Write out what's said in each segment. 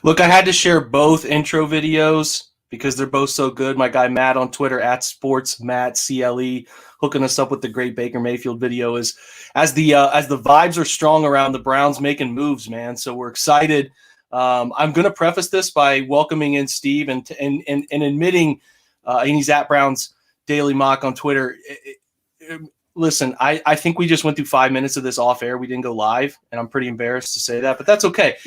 Look, I had to share both intro videos because they're both so good. My guy Matt on Twitter at SportsMattCLE hooking us up with the great Baker Mayfield video is as the vibes are strong around the Browns making moves, man. So we're excited. I'm going to preface this by welcoming in Steve and admitting, and he's at BrownsDailyMock on Twitter. Listen, I think we just went through 5 minutes of this off air. We didn't go live, and I'm pretty embarrassed to say that, but that's okay.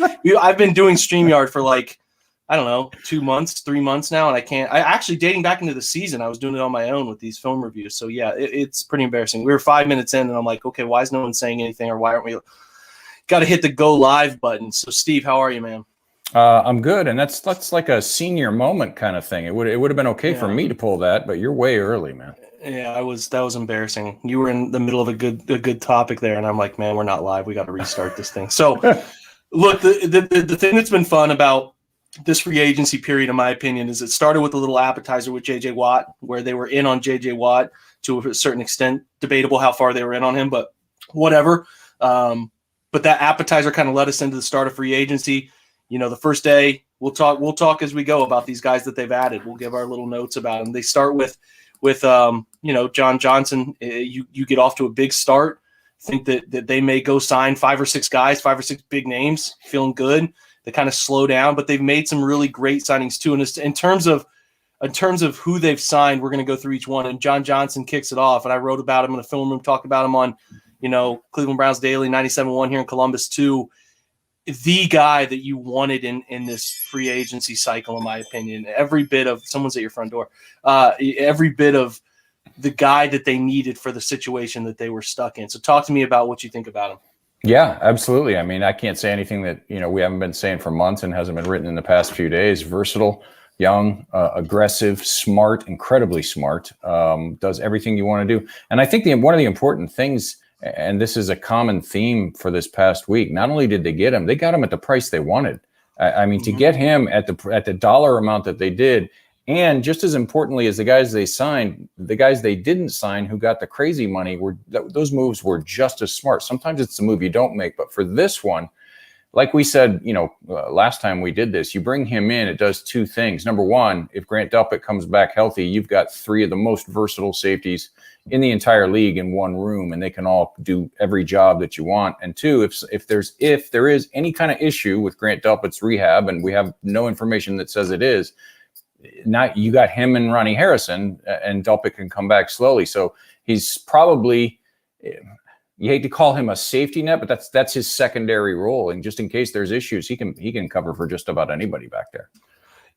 I've been doing StreamYard for I don't know, 2 months, 3 months now, and I actually dating back into the season, I was doing it on my own with these film reviews. So yeah, it's pretty embarrassing. We were 5 minutes in, and I'm like, okay, why is no one saying anything, or why aren't we? Got to hit the go live button. So Steve, how are you, man? I'm good, and that's like a senior moment kind of thing. It would have been okay for me to pull that, but you're way early, man. Yeah, that was embarrassing. You were in the middle of a good topic there, and I'm like, man, we're not live. We got to restart this thing. So, look, the thing that's been fun about this free agency period, in my opinion, is it started with a little appetizer with J.J. Watt, where they were in on J.J. Watt to a certain extent. Debatable how far they were in on him, but whatever. But that appetizer kind of led us into the start of free agency. You know, the first day, we'll talk as we go about these guys that they've added. We'll give our little notes about them. They start with John Johnson. You get off to a big start. Think that they may go sign 5 or 6 guys, 5 or 6 big names, feeling good. They kind of slow down, but they've made some really great signings too. And in terms of who they've signed, we're going to go through each one. And John Johnson kicks it off. And I wrote about him in the film room, talked about him on, Cleveland Browns Daily 97.1 here in Columbus too. The guy that you wanted in this free agency cycle, in my opinion. Every bit of someone's at your front door. Every bit of the guy that they needed for the situation that they were stuck in. So talk to me about what you think about him. Yeah, absolutely. I mean, I can't say anything that we haven't been saying for months and hasn't been written in the past few days. Versatile, young, aggressive, smart, incredibly smart. Does everything you want to do. And I think one of the important things, and this is a common theme for this past week, not only did they get him, they got him at the price they wanted. I mean, to get him at the dollar amount that they did, and just as importantly as the guys they signed, the guys they didn't sign who got the crazy money, those moves were just as smart. Sometimes it's the move you don't make, but for this one, like we said, last time we did this, you bring him in, it does 2 things. Number one, if Grant Delpit comes back healthy, you've got 3 of the most versatile safeties in the entire league in one room, and they can all do every job that you want. And 2, if there is any kind of issue with Grant Delpit's rehab, and we have no information that says it is, now you got him and Ronnie Harrison, and Delpit can come back slowly. So he's probably, you hate to call him a safety net, but that's his secondary role. And just in case there's issues, he can cover for just about anybody back there.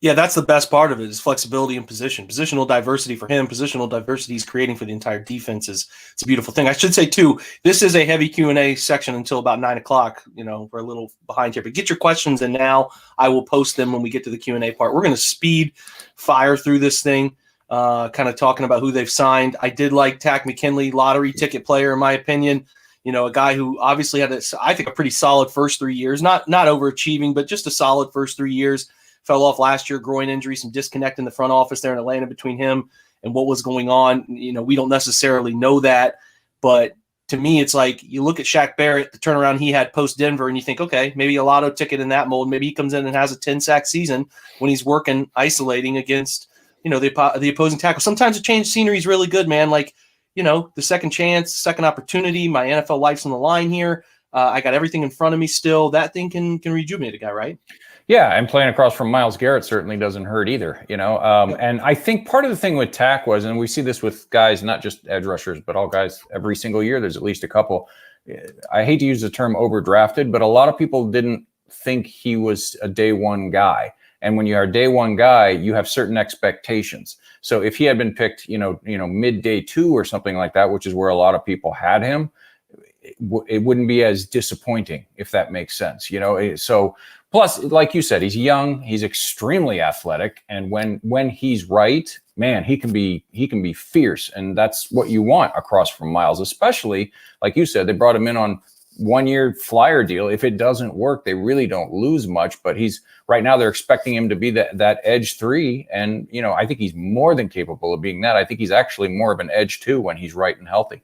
Yeah, that's the best part of it is flexibility in position. Positional diversity for him, positional diversity he's creating for the entire defense it's a beautiful thing. I should say, too, this is a heavy Q&A section until about 9 o'clock. We're a little behind here. But get your questions, and now I will post them when we get to the Q&A part. We're going to speed fire through this thing, kind of talking about who they've signed. I did like Tack McKinley, lottery ticket player, in my opinion. A guy who obviously had, I think, a pretty solid first 3 years. Not overachieving, but just a solid first 3 years. Fell off last year, groin injury, some disconnect in the front office there in Atlanta between him and what was going on. We don't necessarily know that, but to me, it's like you look at Shaq Barrett, the turnaround he had post Denver, and you think, okay, maybe a lotto ticket in that mold. Maybe he comes in and has a 10-sack season when he's working isolating against the opposing tackle. Sometimes a change of scenery is really good, man. Like the second chance, second opportunity. My NFL life's on the line here. I got everything in front of me still. That thing can rejuvenate a guy, right? Yeah, and playing across from Myles Garrett certainly doesn't hurt either, And I think part of the thing with Tack was, and we see this with guys, not just edge rushers, but all guys every single year, there's at least a couple. I hate to use the term overdrafted, but a lot of people didn't think he was a day one guy. And when you are a day one guy, you have certain expectations. So if he had been picked, mid day 2 or something like that, which is where a lot of people had him, it wouldn't be as disappointing, if that makes sense, So plus, like you said, he's young, he's extremely athletic, and when he's right, man, he can be fierce, and that's what you want across from Myles. Especially, like you said, they brought him in on 1-year flyer deal. If it doesn't work, they really don't lose much. But he's right now they're expecting him to be that edge 3, and I think he's more than capable of being that. I think he's actually more of an edge 2 when he's right and healthy.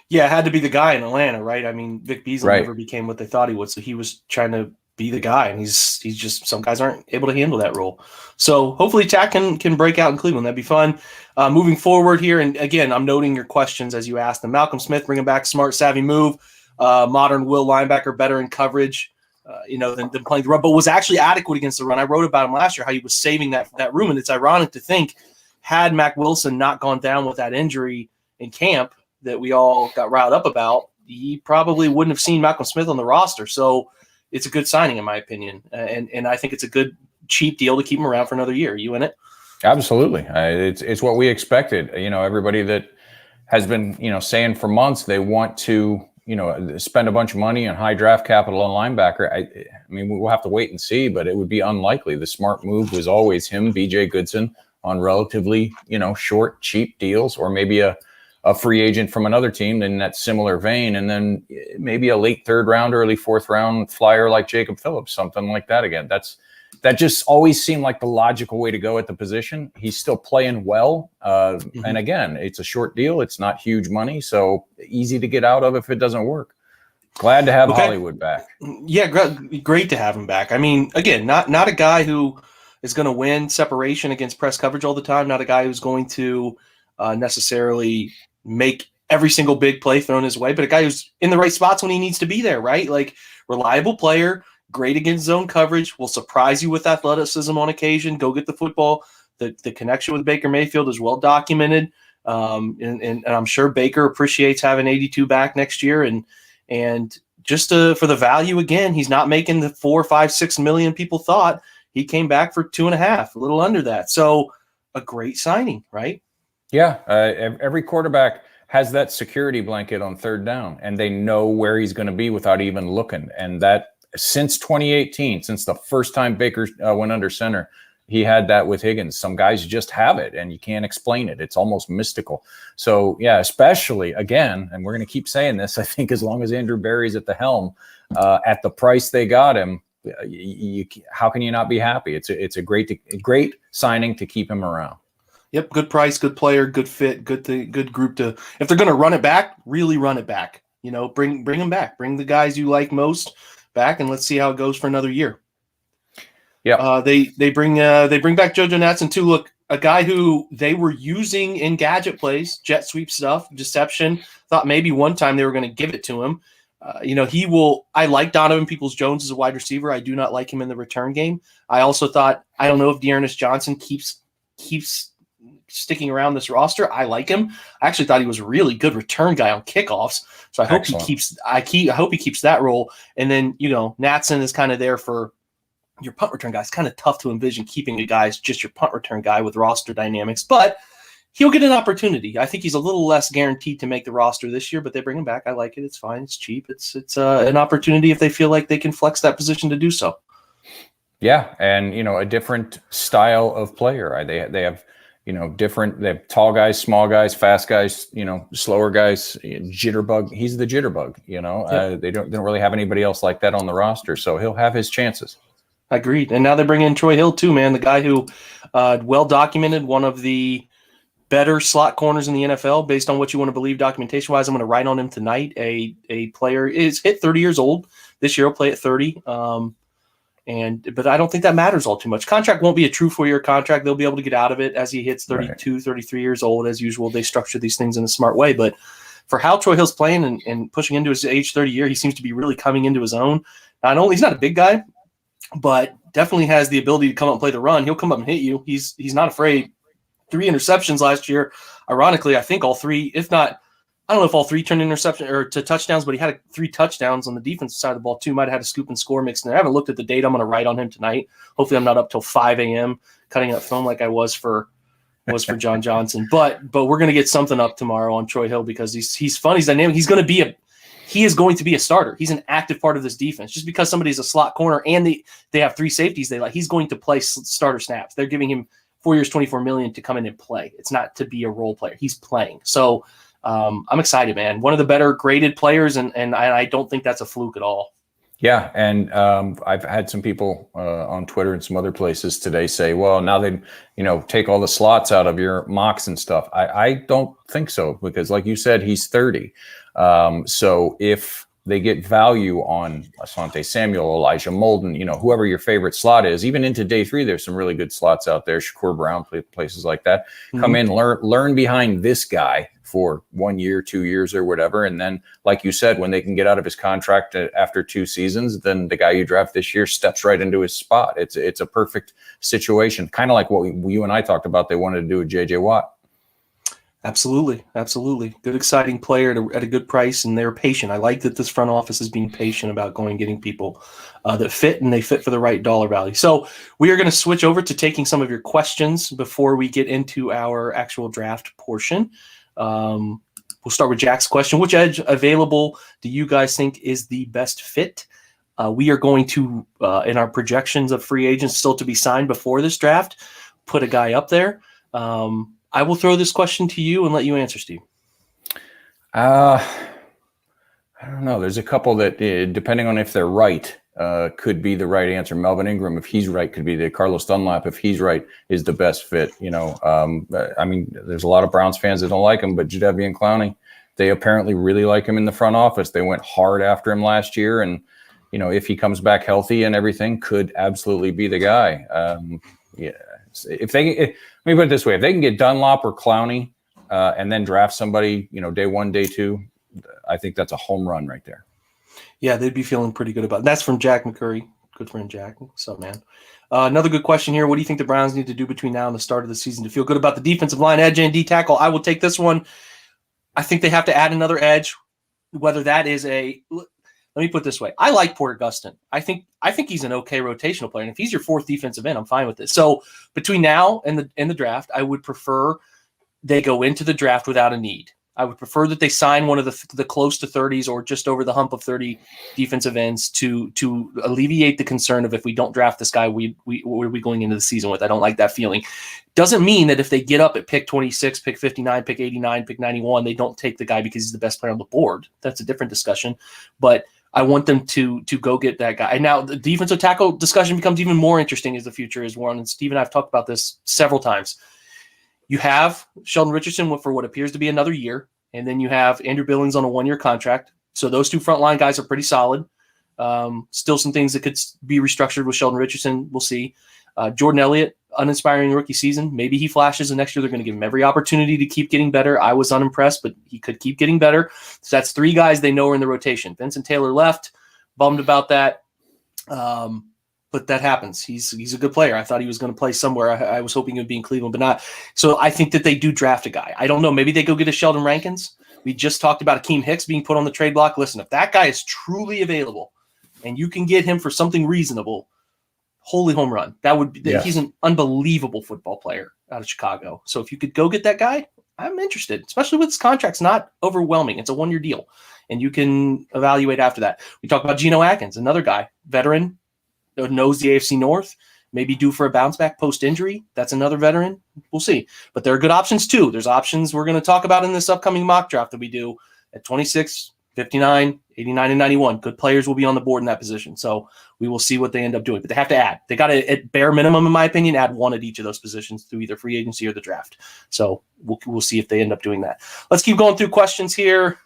Yeah, it had to be the guy in Atlanta, right? I mean, Vic Beasley never became what they thought he would, so he was trying to be the guy. And he's just, some guys aren't able to handle that role. So hopefully Tack can break out in Cleveland. That'd be fun. Moving forward here, and again, I'm noting your questions as you asked them. Malcolm Smith, bringing back, smart, savvy move. Modern will linebacker, better in coverage, than playing the run, but was actually adequate against the run. I wrote about him last year, how he was saving that room. And it's ironic to think, had Mac Wilson not gone down with that injury in camp that we all got riled up about, he probably wouldn't have seen Malcolm Smith on the roster. So it's a good signing, in my opinion. And I think it's a good, cheap deal to keep him around for another year. You in it? Absolutely. It's what we expected. Everybody that has been, saying for months they want to, spend a bunch of money on high draft capital on linebacker. I mean, we'll have to wait and see, but it would be unlikely. The smart move was always him, BJ Goodson, on relatively, short, cheap deals, or maybe a free agent from another team in that similar vein, and then maybe a late third round, early fourth round flyer like Jacob Phillips, something like that. Again, that just always seemed like the logical way to go at the position. He's still playing well. And again, it's a short deal. It's not huge money, so easy to get out of if it doesn't work. Glad to have Hollywood back. Yeah, great to have him back. I mean, again, not a guy who is going to win separation against press coverage all the time. Not a guy who's going to necessarily make every single big play thrown his way, but a guy who's in the right spots when he needs to be there, right? Like, reliable player, great against zone coverage, will surprise you with athleticism on occasion, go get the football. The connection with Baker Mayfield is well documented. And I'm sure Baker appreciates having 82 back next year. And just for the value, again, he's not making the 4, 5, 6 million people thought. He came back for 2.5, a little under that. So a great signing, right? Yeah. Every quarterback has that security blanket on third down, and they know where he's going to be without even looking. And that since 2018, since the first time Baker went under center, he had that with Higgins. Some guys just have it, and you can't explain it. It's almost mystical. So, yeah, especially, again, and we're going to keep saying this, I think as long as Andrew Berry's at the helm, at the price they got him, how can you not be happy? It's a great signing to keep him around. Yep, good price, good player, good fit, good group to. If they're going to run it back, really run it back. Bring them back. Bring the guys you like most back, and let's see how it goes for another year. Yeah, they bring back JoJo Natson too. Look, a guy who they were using in gadget plays, jet sweep stuff, deception. Thought maybe one time they were going to give it to him. He will. I like Donovan Peoples-Jones as a wide receiver. I do not like him in the return game. I also thought, I don't know if Dearness Johnson keeps sticking around this roster. I like him. I actually thought he was a really good return guy on kickoffs. So I hope he keeps. I hope he keeps that role. And then Natson is kind of there for your punt return guy. It's kind of tough to envision keeping a guy as just your punt return guy with roster dynamics, but he'll get an opportunity. I think he's a little less guaranteed to make the roster this year, but they bring him back. I like it. It's fine. It's cheap. It's an opportunity if they feel like they can flex that position to do so. Yeah, and a different style of player. They have different. They have tall guys, small guys, fast guys. Slower guys. Jitterbug. He's the jitterbug. Yeah. They don't really have anybody else like that on the roster, so he'll have his chances. Agreed. And now they bring in Troy Hill too, man. The guy who, well documented, one of the better slot corners in the NFL, based on what you want to believe documentation wise. I'm going to write on him tonight. A player is hit 30 years old this year. He'll play at 30. But I don't think that matters all too much. Contract won't be a true 4-year contract. They'll be able to get out of it as he hits 32, 33 years old. As usual, they structure these things in a smart way. But for how Troy Hill's playing and pushing into his age 30 year, he seems to be really coming into his own. Not only he's not a big guy, but definitely has the ability to come up and play the run. He'll come up and hit you. He's not afraid. 3 interceptions last year. Ironically, I think all 3, if not, I don't know if all 3 turned interception or to touchdowns, but he had 3 touchdowns on the defensive side of the ball too. Might have had a scoop and score mixed in there. I haven't looked at the data. I'm going to write on him tonight. Hopefully I'm not up till 5 a.m. cutting up film like I was for John Johnson. But we're going to get something up tomorrow on Troy Hill because he's fun. He's dynamic. He is going to be a starter. He's an active part of this defense. Just because somebody's a slot corner and they have 3 safeties, he's going to play starter snaps. They're giving him 4 years, $24 million to come in and play. It's not to be a role player. He's playing. So I'm excited, man. One of the better graded players, and I don't think that's a fluke at all. Yeah, and I've had some people on Twitter and some other places today say, well, now they, take all the slots out of your mocks and stuff. I don't think so because, like you said, he's 30. So if they get value on Asante Samuel, Elijah Molden, whoever your favorite slot is. Even into day 3, there's some really good slots out there. Shakur Brown, places like that. Come in, learn behind this guy for 1 year, 2 years, or whatever. And then, like you said, when they can get out of his contract after 2 seasons, then the guy you draft this year steps right into his spot. It's a perfect situation, kind of like what you and I talked about they wanted to do with J.J. Watt. Absolutely. Good, exciting player at a good price, and they're patient. I like that this front office is being patient about going and getting people that fit, and they fit for the right dollar value. So we are going to switch over to taking some of your questions before we get into our actual draft portion. We'll start with Jack's question. Which edge available do you guys think is the best fit? We are going to, in our projections of free agents still to be signed before this draft, put a guy up there. I will throw this question to you and let you answer, Steve. I don't know. There's a couple that, depending on if they're right, could be the right answer. Melvin Ingram, if he's right, could be the Carlos Dunlap, if he's right, is the best fit. I mean, there's a lot of Browns fans that don't like him, but Jadeveon Clowney, they apparently really like him in the front office. They went hard after him last year, and if he comes back healthy and everything, could absolutely be the guy. Let me put it this way: if they can get Dunlop or Clowney, and then draft somebody, day 1, day 2, I think that's a home run right there. Yeah, they'd be feeling pretty good about it. That's from Jack McCurry. Good friend, Jack. What's up, man? Another good question here. What do you think the Browns need to do between now and the start of the season to feel good about the defensive line, edge, and D tackle? I will take this one. I think they have to add another edge, whether that is let me put it this way. I like Porter Gustin. I think he's an okay rotational player. And if he's your 4th defensive end, I'm fine with this. So between now and the draft, I would prefer they go into the draft without a need. I would prefer that they sign one of the close to 30s or just over the hump of 30 defensive ends to alleviate the concern of if we don't draft this guy, what are we going into the season with? I don't like that feeling. Doesn't mean that if they get up at pick 26, pick 59, pick 89, pick 91, they don't take the guy because he's the best player on the board. That's a different discussion. But I want them to go get that guy. And now the defensive tackle discussion becomes even more interesting as the future is worn. And Steve and I have talked about this several times. You have Sheldon Richardson for what appears to be another year, and then you have Andrew Billings on a 1-year contract. So those 2 frontline guys are pretty solid. Still some things that could be restructured with Sheldon Richardson. We'll see. Jordan Elliott, uninspiring rookie season. Maybe he flashes, and next year they're going to give him every opportunity to keep getting better. I was unimpressed, but he could keep getting better. So that's 3 guys they know are in the rotation. Vincent Taylor left. Bummed about that. But that happens. He's a good player. I thought he was going to play somewhere. I was hoping it would be in Cleveland, but not. So I think that they do draft a guy. I don't know. Maybe they go get a Sheldon Rankins. We just talked about Akeem Hicks being put on the trade block. Listen, if that guy is truly available and you can get him for something reasonable, holy home run. That would be. Yes. He's an unbelievable football player out of Chicago. So if you could go get that guy, I'm interested, especially with his contract's not overwhelming. It's a 1-year deal, and you can evaluate after that. We talked about Geno Atkins, another guy, veteran, knows the AFC North, maybe due for a bounce back post-injury. That's another veteran. We'll see. But there are good options too. There's options we're going to talk about in this upcoming mock draft that we do at 26, 59, 89, and 91. Good players will be on the board in that position. So we will see what they end up doing. But they have to add. They got to, at bare minimum, in my opinion, add one at each of those positions through either free agency or the draft. So we'll see if they end up doing that. Let's keep going through questions here.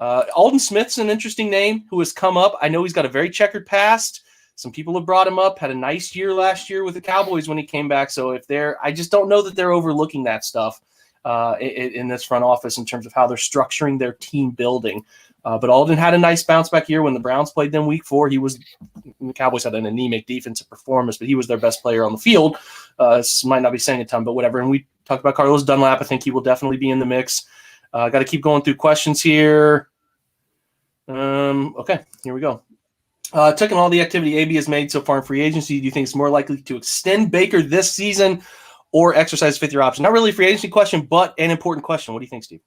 Alden Smith's an interesting name who has come up. I know he's got a very checkered past. Some people have brought him up, had a nice year last year with the Cowboys when he came back. So I just don't know that they're overlooking that stuff in this front office in terms of how they're structuring their team building. But Alden had a nice bounce back year when the Browns played them week 4. The Cowboys had an anemic defensive performance, but he was their best player on the field. This might not be saying a ton, but whatever. And we talked about Carlos Dunlap. I think he will definitely be in the mix. Got to keep going through questions here. Okay, here we go. Taking all the activity AB has made so far in free agency, do you think it's more likely to extend Baker this season or exercise 5th-year option? Not really a free agency question, but an important question. What do you think, Steve?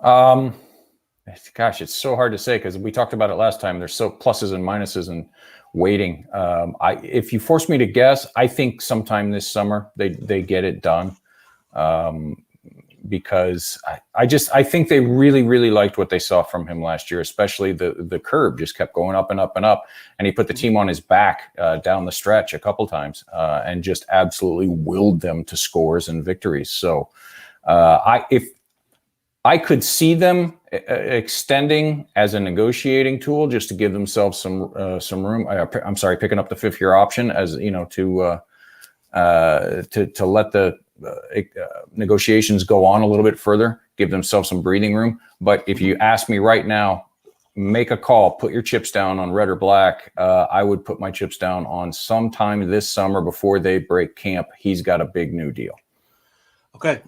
Gosh, it's so hard to say because we talked about it last time. There's so pluses and minuses and waiting. If you force me to guess, I think sometime this summer they get it done. Because I think they really, really liked what they saw from him last year, especially the curve just kept going up and up and up. And he put the team on his back down the stretch a couple times and just absolutely willed them to scores and victories. So I could see them extending as a negotiating tool just to give themselves some room. I'm sorry, picking up the 5th-year option as to let the negotiations go on a little bit further, give themselves some breathing room. But if you ask me right now, make a call, put your chips down on red or black. I would put my chips down on sometime this summer before they break camp. He's got a big new deal. Okay.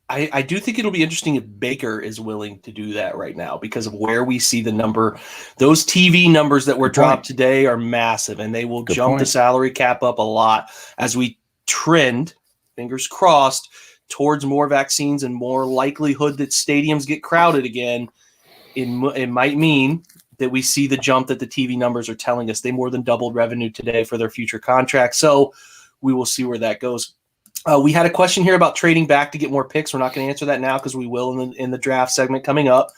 I do think it'll be interesting if Baker is willing to do that right now because of where we see the number. Those TV numbers that were dropped today are massive, and they will jump the salary cap up a lot as we trend, fingers crossed, towards more vaccines and more likelihood that stadiums get crowded again. It might mean that we see the jump that the TV numbers are telling us. They more than doubled revenue today for their future contracts. So we will see where that goes. We had a question here about trading back to get more picks. We're not going to answer that now because we will in the draft segment coming up.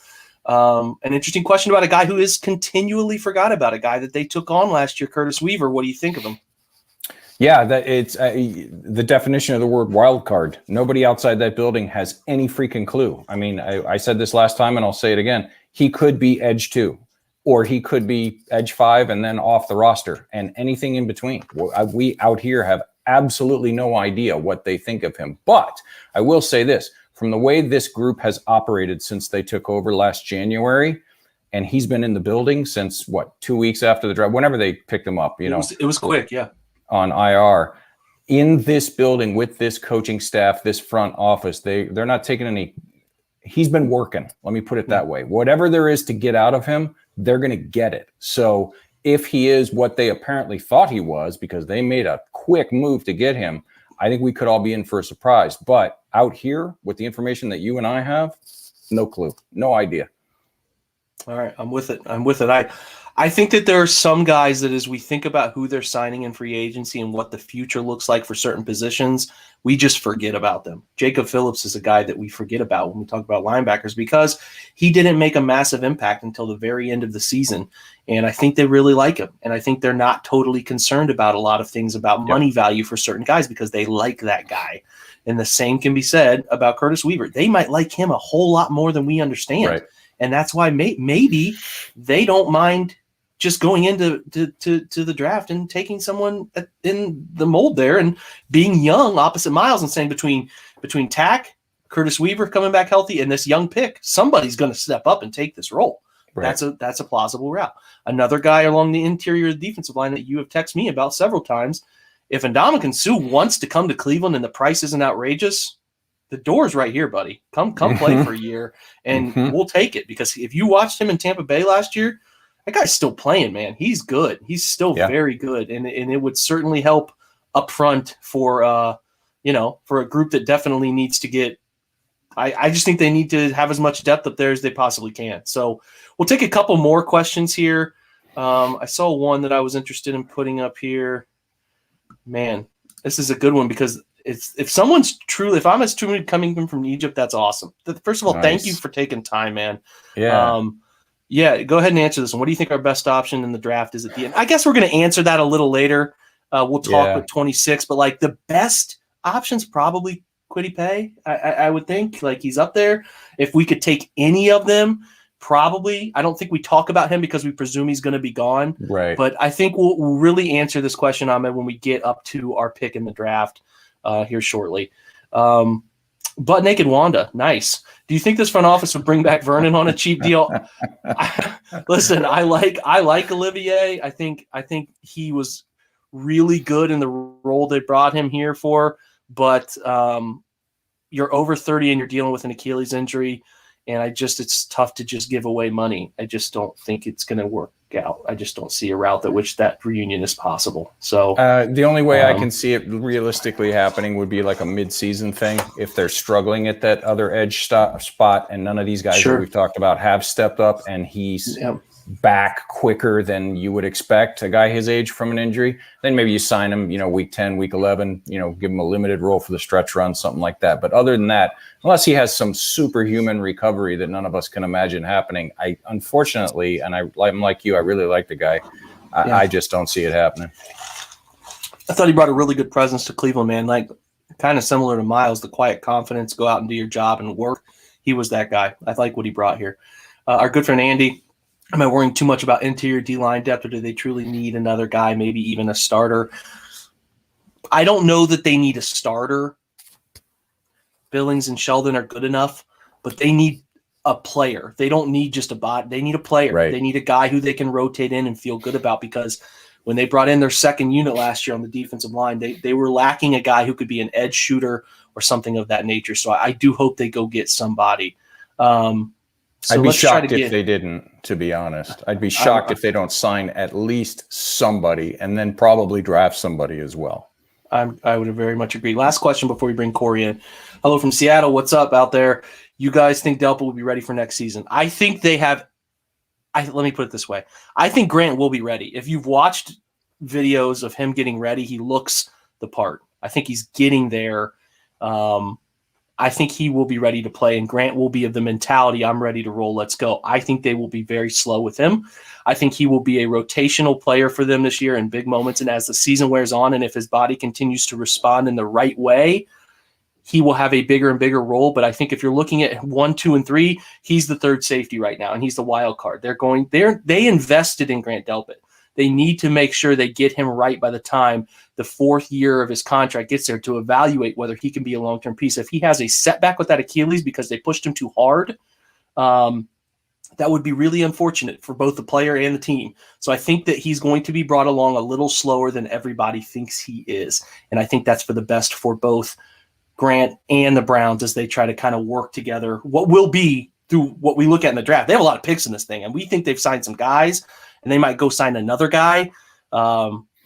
An interesting question about a guy who is continually forgot about, a guy that they took on last year, Curtis Weaver. What do you think of him? Yeah, that it's the definition of the word wild card. Nobody outside that building has any freaking clue. I mean, I said this last time and I'll say it again. He could be edge 2, or he could be edge 5 and then off the roster, and anything in between. We out here have absolutely no idea what they think of him. But I will say this, from the way this group has operated since they took over last January, and he's been in the building since 2 weeks after the draft, whenever they picked him up, it was quick. Yeah. On IR in this building with this coaching staff, this front office, they're not taking any, he's been working. Let me put it that way. Whatever there is to get out of him, they're going to get it. So if he is what they apparently thought he was, because they made a quick move to get him, I think we could all be in for a surprise. But out here with the information that you and I have, no clue, no idea. All right. I'm with it. I think that there are some guys that as we think about who they're signing in free agency and what the future looks like for certain positions, we just forget about them. Jacob Phillips is a guy that we forget about when we talk about linebackers because he didn't make a massive impact until the very end of the season. And I think they really like him. And I think they're not totally concerned about a lot of things about money value for certain guys because they like that guy. And the same can be said about Curtis Weaver. They might like him a whole lot more than we understand. Right. And that's why maybe they don't mind just going into the draft and taking someone in the mold there and being young opposite Miles and saying between Tack, Curtis Weaver coming back healthy, and this young pick, somebody's going to step up and take this role. Right. That's a plausible route. Another guy along the interior of the defensive line that you have texted me about several times, if Ndamukong Suh wants to come to Cleveland and the price isn't outrageous, the door's right here, buddy. Come play for a year, and we'll take it. Because if you watched him in Tampa Bay last year, that guy's still playing, man. He's good. He's still very good, and it would certainly help up front for a group that definitely needs to get. I just think they need to have as much depth up there as they possibly can. So we'll take a couple more questions here. I saw one that I was interested in putting up here. Man, this is a good one because if I'm as truly coming from Egypt, that's awesome. First of all, Thank you for taking time, man. Yeah. Yeah, go ahead and answer this one. What do you think our best option in the draft is at the end? I guess we're going to answer that a little later. We'll talk with 26, but like the best option's probably Kwity Paye. I would think like he's up there. If we could take any of them, probably. I don't think we talk about him because we presume he's going to be gone. Right. But I think we'll really answer this question, Ahmed, when we get up to our pick in the draft here shortly. Butt Naked Wanda, nice. Do you think this front office would bring back Vernon on a cheap deal? Listen, I like Olivier. I think he was really good in the role they brought him here for. But you're over 30 and you're dealing with an Achilles injury, and it's tough to just give away money. I just don't think it's going to work out. I just don't see a route at which that reunion is possible. So the only way I can see it realistically happening would be like a mid-season thing if they're struggling at that other edge spot, and none of these guys that we've talked about have stepped up, and he's back quicker than you would expect a guy his age from an injury. Then maybe you sign him, week 10, week 11, give him a limited role for the stretch run, something like that. But other than that, unless he has some superhuman recovery that none of us can imagine happening, unfortunately, and I'm like you, I really like the guy. I just don't see it happening. I thought he brought a really good presence to Cleveland, man. Like kind of similar to Miles, the quiet confidence, go out and do your job and work. He was that guy. I like what he brought here. Our good friend Andy, am I worrying too much about interior D-line depth, or do they truly need another guy, maybe even a starter? I don't know that they need a starter. Billings and Sheldon are good enough, but they need a player. They don't need just a bot. They need a player. Right. They need a guy who they can rotate in and feel good about, because when they brought in their second unit last year on the defensive line, they were lacking a guy who could be an edge shooter or something of that nature. So I do hope they go get somebody. I'd be shocked if they didn't, to be honest. I'd be shocked if they don't sign at least somebody and then probably draft somebody as well. I would very much agree. Last question before we bring Cory in. Hello from Seattle. What's up out there? You guys think Delpa will be ready for next season? I think they have. Let me put it this way. I think Grant will be ready. If you've watched videos of him getting ready, he looks the part. I think he's getting there. I think he will be ready to play, and Grant will be of the mentality, I'm ready to roll, let's go. I think they will be very slow with him. I think he will be a rotational player for them this year in big moments, and as the season wears on, and if his body continues to respond in the right way, he will have a bigger and bigger role. But I think if you're looking at 1, 2, and 3, he's the third safety right now, and he's the wild card. They invested in Grant Delpit. They need to make sure they get him right by the time the 4th year of his contract gets there, to evaluate whether he can be a long-term piece. If he has a setback with that Achilles because they pushed him too hard, that would be really unfortunate for both the player and the team. So I think that he's going to be brought along a little slower than everybody thinks he is. And I think that's for the best for both Grant and the Browns as they try to kind of work together what will be through what we look at in the draft. They have a lot of picks in this thing, and we think they've signed some guys, and they might go sign another guy.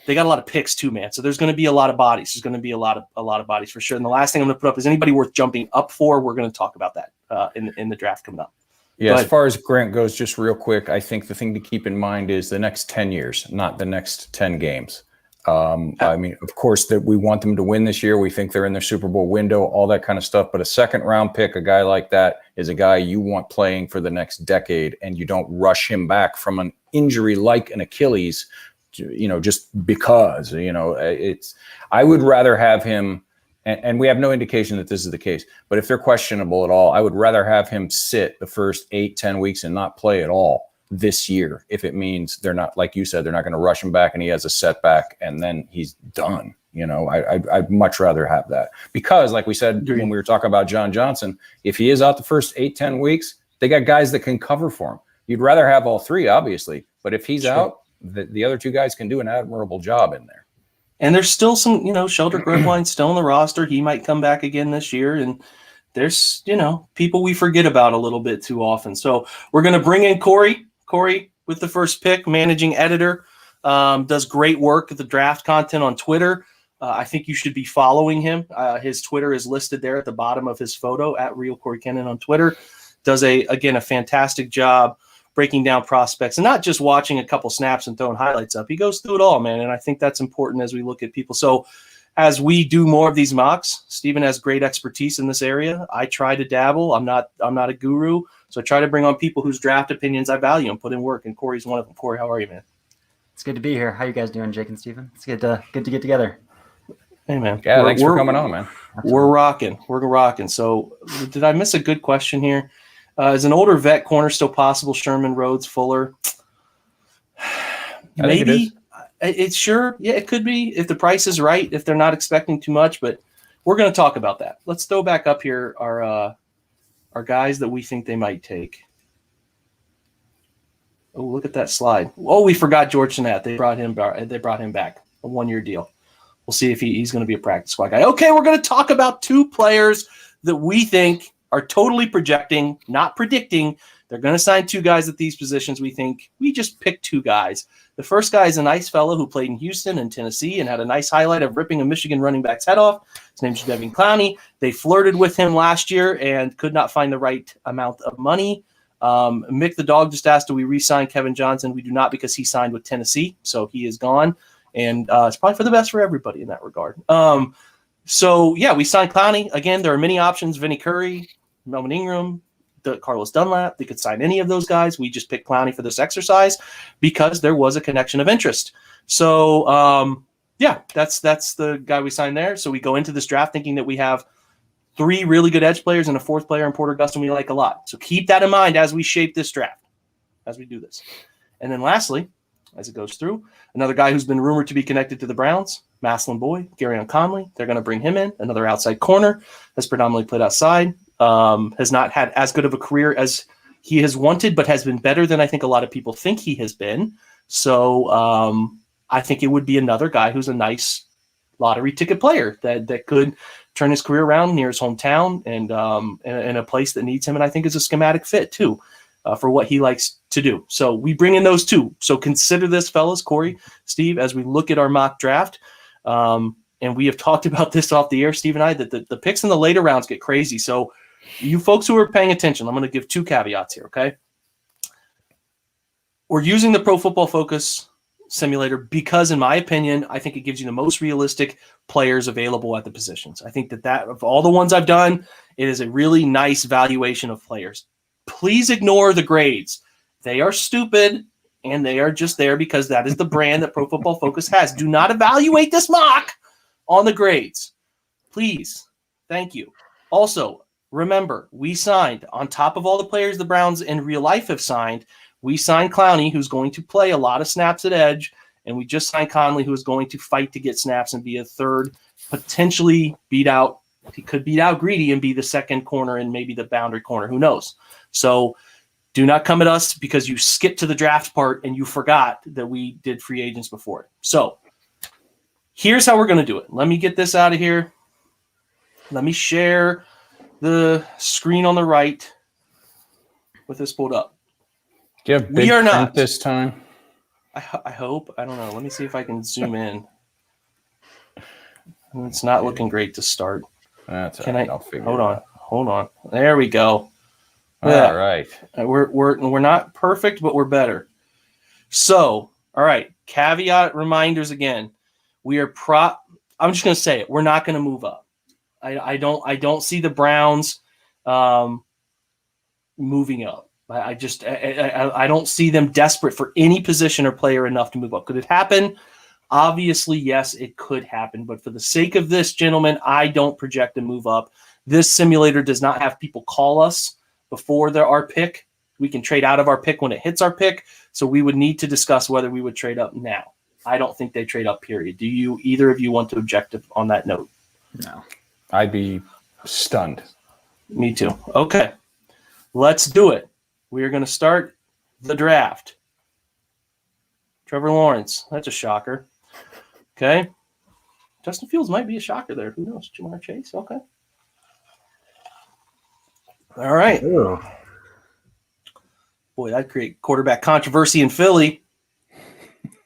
They got a lot of picks too, man. So there's going to be a lot of bodies. There's going to be a lot of bodies for sure. And the last thing I'm going to put up is anybody worth jumping up for. We're going to talk about that in the draft coming up. Yeah, as far as Grant goes, just real quick, I think the thing to keep in mind is the next 10 years, not the next 10 games. I mean, of course, that we want them to win this year. We think they're in their Super Bowl window, all that kind of stuff. But a second-round pick, a guy like that, is a guy you want playing for the next decade, and you don't rush him back from an injury like an Achilles, just because. I would rather have him, and we have no indication that this is the case, but if they're questionable at all, I would rather have him sit the first 8-10 weeks and not play at all this year, if it means they're not, like you said, they're not going to rush him back and he has a setback and then he's done. I'd much rather have that, because like we said when we were talking about John Johnson, if he is out the first 8-10 weeks, they got guys that can cover for him. You'd rather have all three, obviously, but if he's out, the other two guys can do an admirable job in there. And there's still some, Shelter Gribline still on the roster. He might come back again this year. And there's, people we forget about a little bit too often. So we're going to bring in Cory. Cory with the first pick, managing editor, does great work at the draft content on Twitter. I think you should be following him. His Twitter is listed there at the bottom of his photo, at Real Cory Kinnan on Twitter. Does a fantastic job breaking down prospects and not just watching a couple snaps and throwing highlights up. He goes through it all, man. And I think that's important as we look at people. So as we do more of these mocks, Stephen has great expertise in this area. I try to dabble. I'm not a guru. So I try to bring on people whose draft opinions I value and put in work. And Cory's one of them. Cory, how are you, man? It's good to be here. How you guys doing, Jake and Stephen? It's good to get together. Hey, man. Yeah, thanks for coming on, man. We're rocking. We're rocking. So did I miss a good question here? Is an older vet corner still possible? Sherman, Rhodes, Fuller? Maybe. It's sure. Yeah, it could be if the price is right, if they're not expecting too much. But we're going to talk about that. Let's throw back up here our guys that we think they might take. Oh, look at that slide. Oh, we forgot George Sinnett. They brought him back. A 1-year deal. We'll see if he's going to be a practice squad guy. Okay, we're going to talk about two players that we think are totally projecting, not predicting. They're going to sign two guys at these positions. We think we just picked two guys. The first guy is a nice fellow who played in Houston and Tennessee and had a nice highlight of ripping a Michigan running back's head off. His name's Devin Clowney. They flirted with him last year and could not find the right amount of money. Mick the dog just asked, do we re-sign Kevin Johnson? We do not, because he signed with Tennessee, so he is gone. And it's probably for the best for everybody in that regard. So, yeah, we signed Clowney. Again, there are many options. Vinny Curry, Melvin Ingram, Carlos Dunlap. They could sign any of those guys. We just picked Clowney for this exercise because there was a connection of interest. So Yeah, that's the guy we signed there. So we go into this draft thinking that we have 3 really good edge players and a 4th player in Porter Gustin we like a lot. So keep that in mind as we shape this draft, as we do this. And then lastly, as it goes through, another guy who's been rumored to be connected to the Browns, Maslin Boyd, Garyon Conley. They're going to bring him in, another outside corner, has predominantly played outside, has not had as good of a career as he has wanted, but has been better than I think a lot of people think he has been. So I think it would be another guy who's a nice lottery ticket player that could turn his career around near his hometown and in a place that needs him, and I think is a schematic fit too for what he likes to do. So we bring in those 2. So consider this, fellas, Cory, Steve, as we look at our mock draft. And we have talked about this off the air, Steve and I, that the picks in the later rounds get crazy. So you folks who are paying attention, I'm going to give 2 caveats here, okay? We're using the Pro Football Focus simulator because, in my opinion, I think it gives you the most realistic players available at the positions. I think that of all the ones I've done, it is a really nice valuation of players. Please ignore the grades. They are stupid, and they are just there because that is the brand that Pro Football Focus has. Do not evaluate this mock on the grades. Please. Thank you. Also, remember, we signed, on top of all the players the Browns in real life have signed, we signed Clowney, who's going to play a lot of snaps at edge, and we just signed Conley, who is going to fight to get snaps and be a third, potentially beat out. He could beat out Greedy and be the second corner and maybe the boundary corner. Who knows? So do not come at us because you skipped to the draft part and you forgot that we did free agents before it. So here's how we're going to do it. Let me get this out of here. Let me share the screen on the right with this pulled up. Do you have big We are print not this time? I hope. I don't know. Let me see if I can zoom in. It's not looking great to start. That's all Can right. I I'll figure hold it on? out. Hold on. There we go. All Yeah. right. We're not perfect, but we're better. So, all right. Caveat reminders again. We are I'm just going to say it. We're not going to move up. I don't see the Browns moving up. I don't see them desperate for any position or player enough to move up. Could it happen? Obviously, yes, it could happen. But for the sake of this, gentlemen, I don't project a move up. This simulator does not have people call us before our pick. We can trade out of our pick when it hits our pick. So we would need to discuss whether we would trade up now. I don't think they trade up, period. Do you, either of you, want to object on that note? No. I'd be stunned. Me too. Okay. Let's do it. We are going to start the draft. Trevor Lawrence. That's a shocker. Okay. Justin Fields might be a shocker there. Who knows? Jamar Chase. Okay. All right. Ooh. Boy, that'd create quarterback controversy in Philly.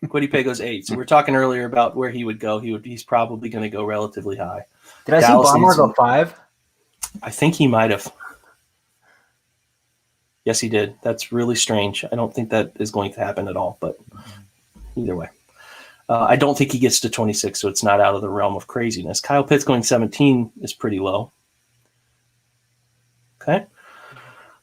Kwity Paye goes 8. So we were talking earlier about where he would go. He's probably going to go relatively high. Did I Dallas see Barmore needs go him. 5? I think he might have. Yes, he did. That's really strange. I don't think that is going to happen at all, but either way. I don't think he gets to 26, so it's not out of the realm of craziness. Kyle Pitts going 17 is pretty low. Okay.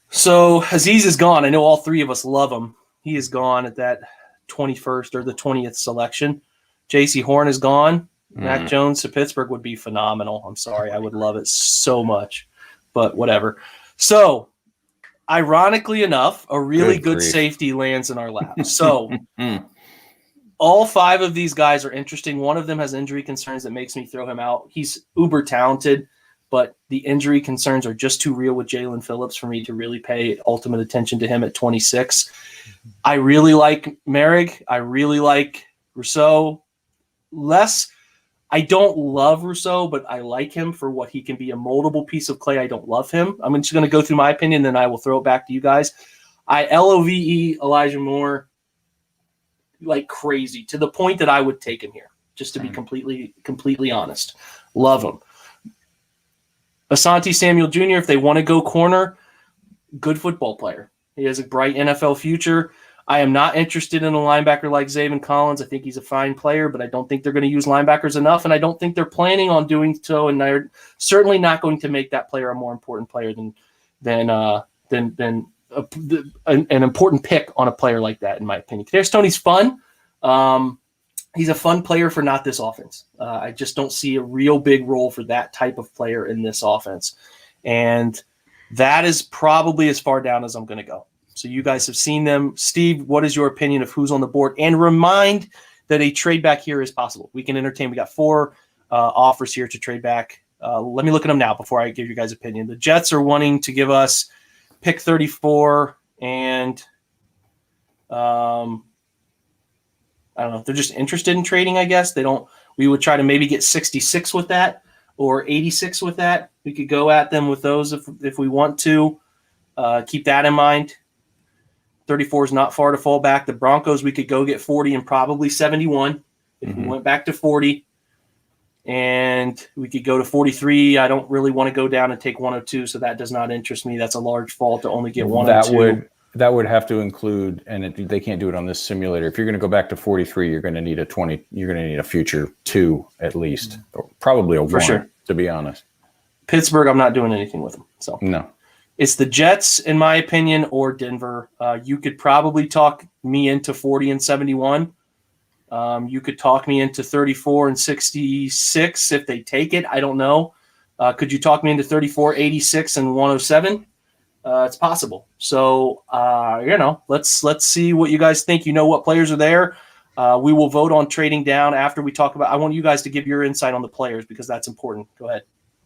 So Aziz is gone. I know all 3 of us love him. He is gone at that 21st or the 20th selection. J.C. Horn is gone. Mac Jones to Pittsburgh would be phenomenal. I'm sorry. I would love it so much, but whatever. So, ironically enough, a really good safety lands in our lap. So, all 5 of these guys are interesting. One of them has injury concerns that makes me throw him out. He's uber talented, but the injury concerns are just too real with Jalen Phillips for me to really pay ultimate attention to him at 26. I really like Merrick. I really like Rousseau. I don't love Rousseau, but I like him for what he can be, a moldable piece of clay. I don't love him. I'm just going to go through my opinion, then I will throw it back to you guys. I love Elijah Moore like crazy, to the point that I would take him here, just to be completely honest. Love him. Asante Samuel Jr., if they want to go corner, good football player. He has a bright NFL future. I am not interested in a linebacker like Zaven Collins. I think he's a fine player, but I don't think they're going to use linebackers enough, and I don't think they're planning on doing so, and they're certainly not going to make that player a more important player than an important pick on a player like that, in my opinion. Kadarius Toney's fun, and he's a fun player for not this offense. I just don't see a real big role for that type of player in this offense. And that is probably as far down as I'm going to go. So you guys have seen them. Steve, what is your opinion of who's on the board? And remind that a trade back here is possible. We can entertain. We got 4 offers here to trade back. Let me look at them now before I give you guys' opinion. The Jets are wanting to give us pick 34 and I don't know. They're just interested in trading, I guess. We would try to maybe get 66 with that or 86 with that. We could go at them with those if we want to. Keep that in mind. 34 is not far to fall back. The Broncos, we could go get 40 and probably 71 if we went back to 40. And we could go to 43. I don't really want to go down and take 102, so that does not interest me. That's a large fall to only get 102. That would have to include, and they can't do it on this simulator. If you're going to go back to 43, you're going to need a 20. You're going to need a future 2 at least, or probably a 1. Sure. To be honest. Pittsburgh, I'm not doing anything with them. So no. It's the Jets, in my opinion, or Denver. You could probably talk me into 40 and 71. You could talk me into 34 and 66 if they take it. I don't know. Could you talk me into 34, 86, and 107? It's possible. So, let's see what you guys think. You know what players are there. We will vote on trading down after we talk about – I want you guys to give your insight on the players because that's important. Go ahead.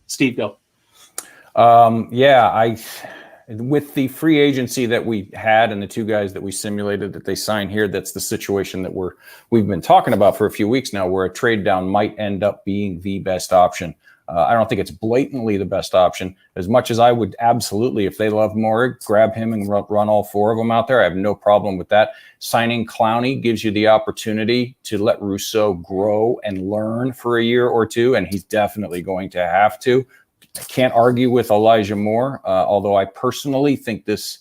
Steve, go. With the free agency that we had and the 2 guys that we simulated that they signed here, that's the situation that we've been talking about for a few weeks now, where a trade down might end up being the best option. I don't think it's blatantly the best option. As much as I would absolutely, if they love Moehrig, grab him and run all 4 of them out there. I have no problem with that. Signing Clowney gives you the opportunity to let Rousseau grow and learn for a year or 2, and he's definitely going to have to. I can't argue with Elijah Moore, although I personally think this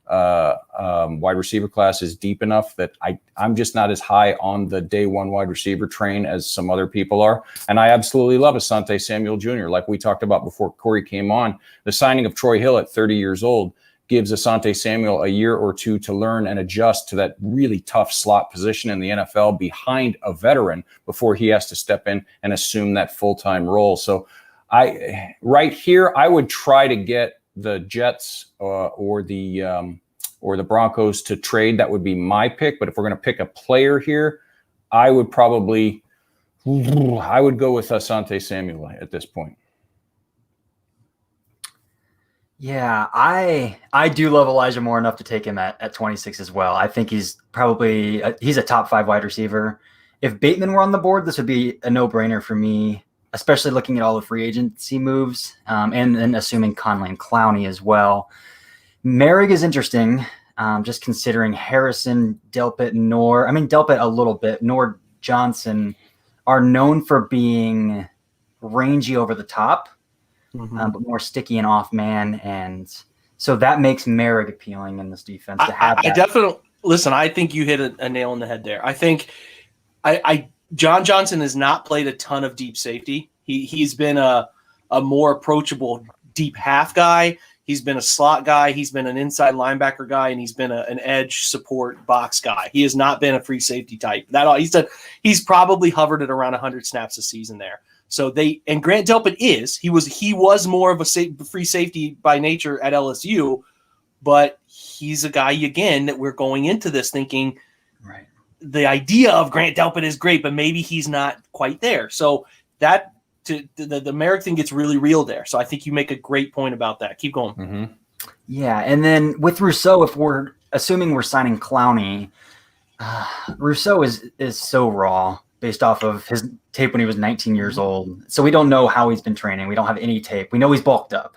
wide receiver class is deep enough that I'm just not as high on the day 1 wide receiver train as some other people are. And I absolutely love Asante Samuel Jr. Like we talked about before Cory came on. The signing of Troy Hill at 30 years old gives Asante Samuel a year or 2 to learn and adjust to that really tough slot position in the NFL behind a veteran before he has to step in and assume that full-time role. So right here, I would try to get the Jets or the Broncos to trade. That would be my pick. But if we're going to pick a player here, I would go with Asante Samuel at this point. Yeah, I do love Elijah Moore enough to take him at 26 as well. I think he's probably he's a top 5 wide receiver. If Bateman were on the board, this would be a no-brainer for me, especially looking at all the free agency moves and assuming Conley and Clowney as well. Moehrig is interesting, just considering Harrison, Delpit, Delpit a little bit, Nor Johnson are known for being rangy over the top, but more sticky and off man. And so that makes Moehrig appealing in this defense to have that. I definitely – listen, I think you hit a nail on the head there. I think John Johnson has not played a ton of deep safety. He's been a more approachable deep half guy. He's been a slot guy. He's been an inside linebacker guy, and he's been an edge support box guy. He has not been a free safety type. He's probably hovered at around 100 snaps a season there. So and Grant Delpit he was more of a free safety by nature at LSU, but he's a guy again that we're going into this thinking, right? The idea of Grant Delpit is great, but maybe he's not quite there. So the Moehrig thing gets really real there. So I think you make a great point about that. Keep going. Mm-hmm. Yeah, and then with Rousseau, if we're assuming we're signing Clowney, Rousseau is so raw based off of his tape when he was 19 years old. So we don't know how he's been training. We don't have any tape. We know he's bulked up.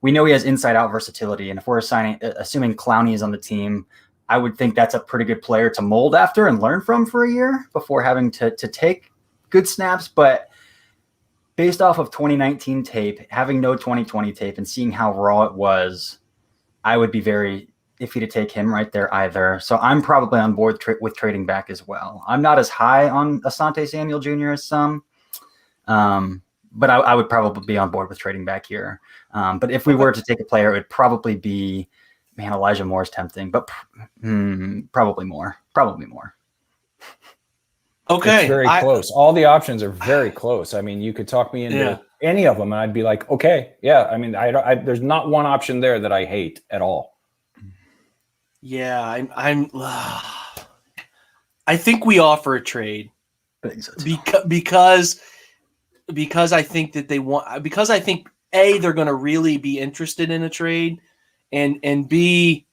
We know he has inside-out versatility. And if we're assuming Clowney is on the team, I would think that's a pretty good player to mold after and learn from for a year before having to take good snaps. But based off of 2019 tape, having no 2020 tape and seeing how raw it was, I would be very iffy to take him right there either. So I'm probably on board with trading back as well. I'm not as high on Asante Samuel Jr. as some, but I would probably be on board with trading back here. But if we were to take a player, it would probably be, Elijah Moore is tempting, but probably more. Okay. It's very close. All the options are very close. I mean, you could talk me into any of them, and I'd be like, okay, yeah. I mean, there's not one option there that I hate at all. Yeah, I think we offer a trade because I think that I think A, they're going to really be interested in a trade, and B,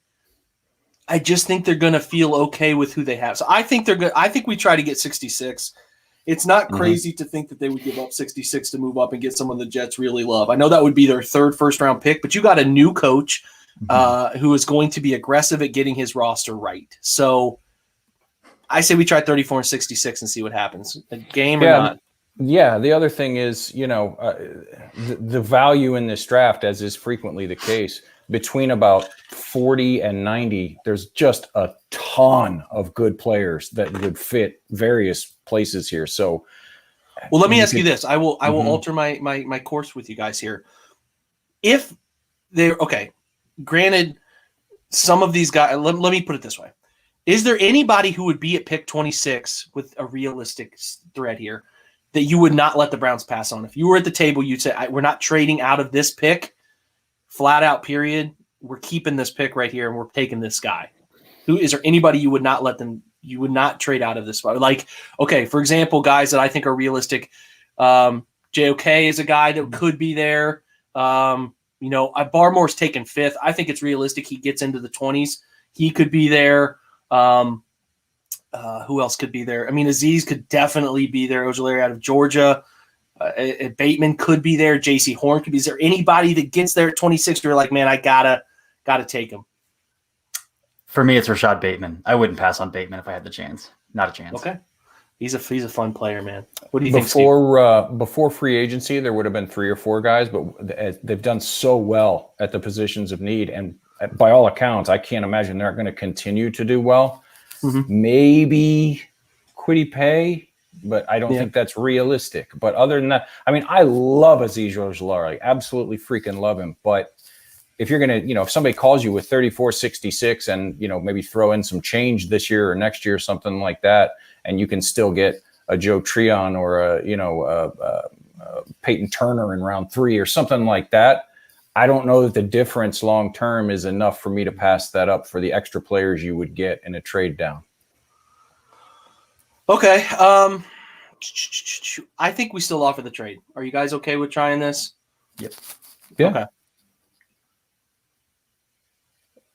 I just think they're going to feel okay with who they have. So I think they're good. I think we try to get 66. It's not crazy to think that they would give up 66 to move up and get someone the Jets really love. I know that would be their third first-round pick, but you got a new coach who is going to be aggressive at getting his roster right. So I say we try 34 and 66 and see what happens. A game or not. Yeah, the other thing is, the value in this draft, as is frequently the case, between about 40 and 90, there's just a ton of good players that would fit various places here. So, well, let me ask you this. I will alter my course with you guys here. If they're okay, granted, some of these guys, let me put it this way. Is there anybody who would be at pick 26 with a realistic threat here that you would not let the Browns pass on? If you were at the table, you'd say, we're not trading out of this pick, flat out, period. We're keeping this pick right here, and we're taking this guy. Is there anybody you would not you would not trade out of this spot? Like, okay, for example, guys that I think are realistic, JOK is a guy that could be there. Barmore's taken 5th. I think it's realistic he gets into the 20s. He could be there. Who else could be there? I mean, Aziz could definitely be there. Ojulari out of Georgia. Bateman could be there. J.C. Horn could be. Is there anybody that gets there at 26 you're like, man, I gotta take him? For me, it's Rashad Bateman. I wouldn't pass on Bateman if I had the chance. Not a chance. Okay. He's a fun player, man. What do you think, before free agency, there would have been 3 or 4 guys, but they've done so well at the positions of need. And by all accounts, I can't imagine they're going to continue to do well. Maybe Kwity Paye, but I don't think that's realistic. But other than that, I mean, I love Aziz Ojulari. Absolutely freaking love him. But if you're going to, if somebody calls you with 34-66 and, maybe throw in some change this year or next year, something like that, and you can still get a Joe Tryon or a Peyton Turner in round 3 or something like that, I don't know that the difference long term is enough for me to pass that up for the extra players you would get in a trade down. Okay. I think we still offer the trade. Are you guys okay with trying this? Yep. Yeah. Okay.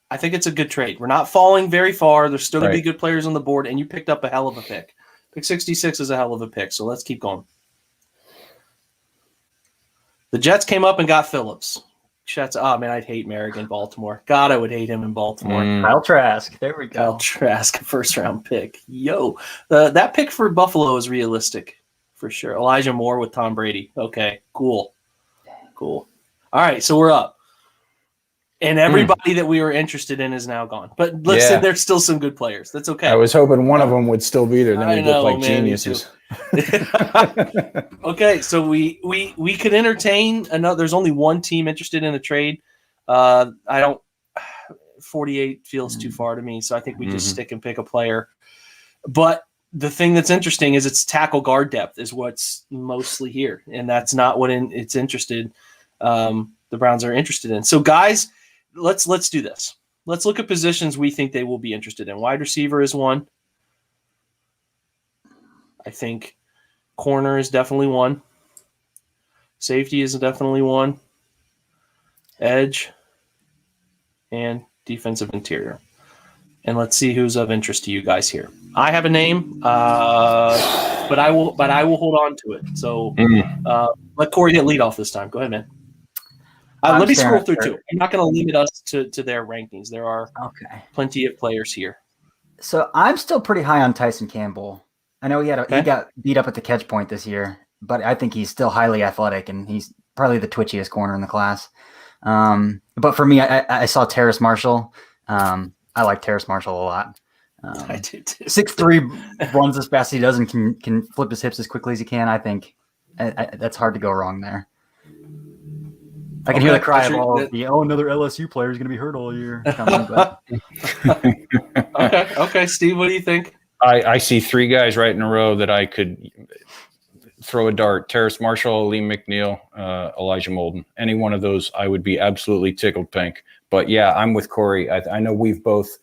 I think it's a good trade. We're not falling very far. There's still going to be good players on the board, and you picked up a hell of a pick. Pick 66 is a hell of a pick, so let's keep going. The Jets came up and got Phillips. Man, I'd hate Merrick in Baltimore. God, I would hate him in Baltimore. Kyle Trask. There we go. Kyle Trask, first-round pick. Yo, that pick for Buffalo is realistic for sure. Elijah Moore with Tom Brady. Okay, cool. All right, so we're up. And everybody that we were interested in is now gone. But listen, there's still some good players. That's okay. I was hoping one of them would still be there. Then we look like geniuses. Okay, so we could entertain another. There's only one team interested in a trade. 48 feels too far to me, so I think we just stick and pick a player. But the thing that's interesting is it's tackle guard depth is what's mostly here, and that's not what it's interested. The Browns are interested in. So guys, let's do this. Let's look at positions we think they will be interested in. Wide receiver is one. I think corner is definitely one. Safety is definitely one. Edge and defensive interior. And let's see who's of interest to you guys here. I have a name, but I will hold on to it. So let Cory hit lead off this time. Go ahead, man. Let me scroll through too. I'm not going to limit us to their rankings. There are plenty of players here. So I'm still pretty high on Tyson Campbell. I know he got beat up at the catch point this year, but I think he's still highly athletic, and he's probably the twitchiest corner in the class. But for me, I saw Terrace Marshall. I like Terrace Marshall a lot. I do too. 6'3", runs as fast as he does and can flip his hips as quickly as he can. I think that's hard to go wrong there. I can hear the cry of all another LSU player is going to be hurt all year. Okay, Steve, what do you think? I see three guys right in a row that I could throw a dart: Terrace Marshall, Lee McNeil, Elijah Molden. Any one of those, I would be absolutely tickled pink. But yeah, I'm with Cory. I know we've both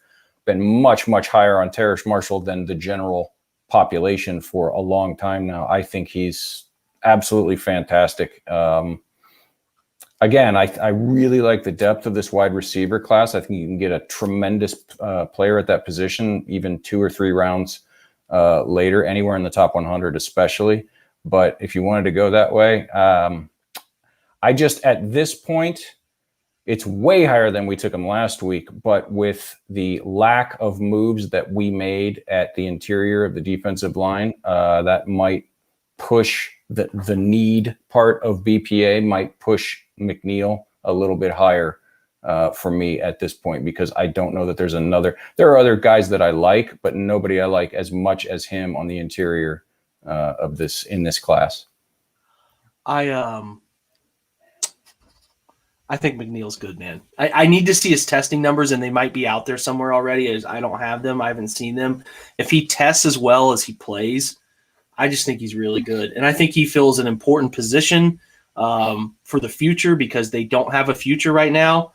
been much, much higher on Terrace Marshall than the general population for a long time now. I think he's absolutely fantastic. Again, I really like the depth of this wide receiver class. I think you can get a tremendous player at that position, even 2 or 3 rounds later, anywhere in the top 100 especially. But if you wanted to go that way, I just, at this point, it's way higher than we took him last week. But with the lack of moves that we made at the interior of the defensive line, that might push the need part of BPA, might push McNeil a little bit higher for me at this point, because I don't know that there are other guys that I like, but nobody I like as much as him on the interior of this, in this class. I think McNeil's good, man. I need to see his testing numbers, and they might be out there somewhere already. As I don't have them. I haven't seen them. If he tests as well as he plays, I just think he's really good. And I think he fills an important position for the future, because they don't have a future right now.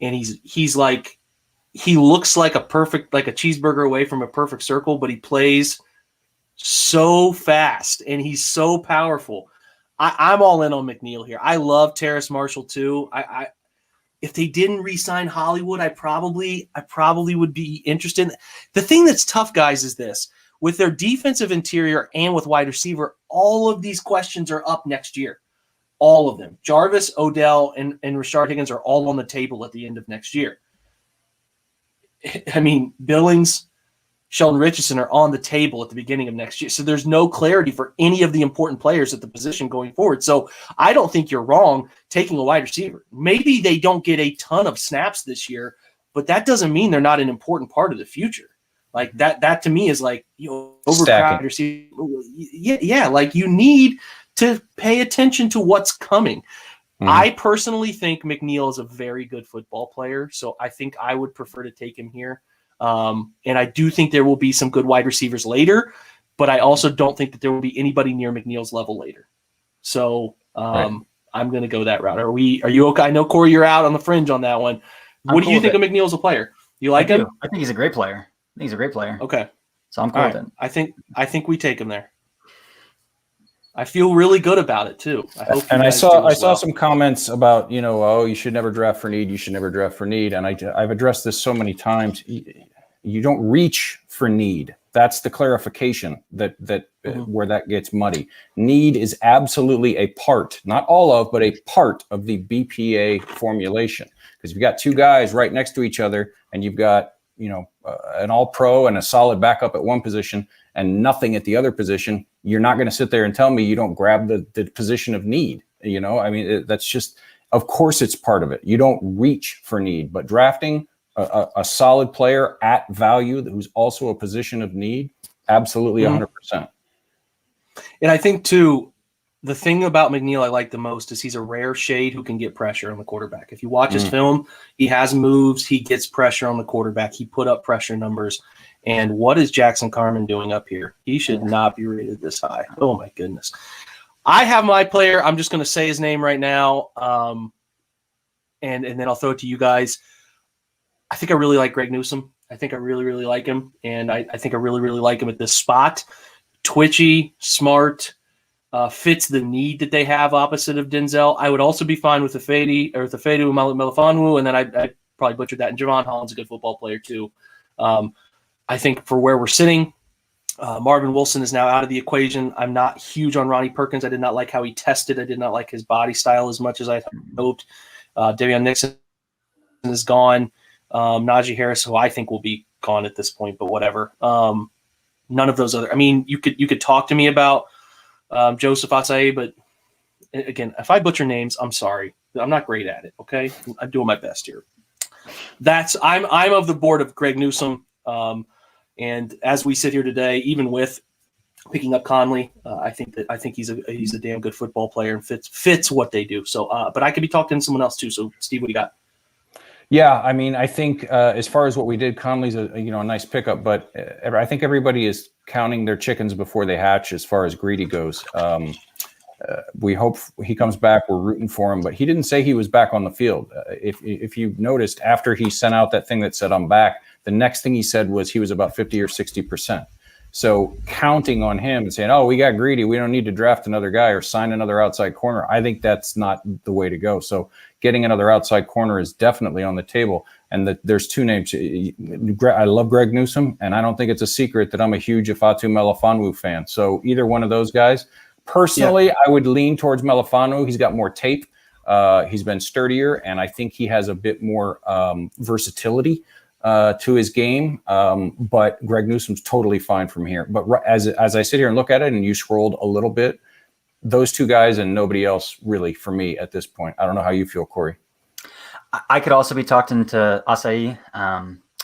And he's like, he looks like a cheeseburger away from a perfect circle, but he plays so fast and he's so powerful. I'm all in on McNeil here. I love Terrace Marshall too. If they didn't re-sign Hollywood, I probably would be interested. The thing that's tough, guys, is this: with their defensive interior and with wide receiver, all of these questions are up next year. All of them. Jarvis, Odell, and Rashard Higgins are all on the table at the end of next year. I mean, Billings, Sheldon Richardson are on the table at the beginning of next year. So there's no clarity for any of the important players at the position going forward. So I don't think you're wrong taking a wide receiver. Maybe they don't get a ton of snaps this year, but that doesn't mean they're not an important part of the future. Like that to me is like, overcrowded receiver. Yeah. Like, you need to pay attention to what's coming. Mm-hmm. I personally think McNeil is a very good football player. So I think I would prefer to take him here. And I do think there will be some good wide receivers later, but I also don't think that there will be anybody near McNeil's level later. So right. I'm going to go that route. Are you okay? I know, Cory, you're out on the fringe on that one. What do you think of McNeil as a player? You like him? I think he's a great player. Okay. So I'm cool with him. I think we take him there. I feel really good about it too. I saw some comments about, you should never draft for need. You should never draft for need. And I've addressed this so many times. You don't reach for need. That's the clarification that where that gets muddy. Need is absolutely a part, not all of, but a part of the BPA formulation. Because you've got 2 guys right next to each other, and you've got an all-pro and a solid backup at one position and nothing at the other position. You're not going to sit there and tell me you don't grab the position of need. That's just, of course it's part of it. You don't reach for need, but drafting a solid player at value who's also a position of need, absolutely 100%. And I think too, the thing about McNeil I like the most is he's a rare shade who can get pressure on the quarterback. If you watch his film, he has moves, he gets pressure on the quarterback, he put up pressure numbers. And what is Jackson Carman doing up here? He should not be rated this high. Oh my goodness. I have my player. I'm just going to say his name right now. And then I'll throw it to you guys. I think I really like Greg Newsome. I think I really, really like him. And I think I really, really like him at this spot. Twitchy, smart, fits the need that they have opposite of Denzel. I would also be fine with the Fadu Melifonwu, and then I probably butchered that. And Javon Holland's a good football player too. I think for where we're sitting, Marvin Wilson is now out of the equation. I'm not huge on Ronnie Perkins. I did not like how he tested. I did not like his body style as much as I hoped. Davion Nixon is gone. Najee Harris, who I think will be gone at this point, but whatever. None of those other. I mean, you could talk to me about Joseph Asai, but again, if I butcher names, I'm sorry. I'm not great at it. Okay, I'm doing my best here. I'm of the board of Greg Newsome. And as we sit here today, even with picking up Conley, I think he's a damn good football player and fits what they do. So, but I could be talking to someone else too. So, Steve, what do you got? Yeah, I mean, I think as far as what we did, Conley's a nice pickup, but I think everybody is counting their chickens before they hatch as far as Greedy goes. We hope he comes back. We're rooting for him, but he didn't say he was back on the field. If you noticed, after he sent out that thing that said I'm back, the next thing he said was he was about 50 or 60%. So counting on him and saying, oh, we got Greedy, we don't need to draft another guy or sign another outside corner, I think that's not the way to go. So getting another outside corner is definitely on the table. And there's two names. I love Greg Newsome, and I don't think it's a secret that I'm a huge Ifeatu Melifonwu fan. So either one of those guys. Personally, I would lean towards Melifonwu. He's got more tape. He's been sturdier, and I think he has a bit more versatility to his game. But Greg Newsome's totally fine from here. But as I sit here and look at it, and you scrolled a little bit, those two guys and nobody else really for me at this point. I don't know how you feel, Cory. I could also be talked into Asai,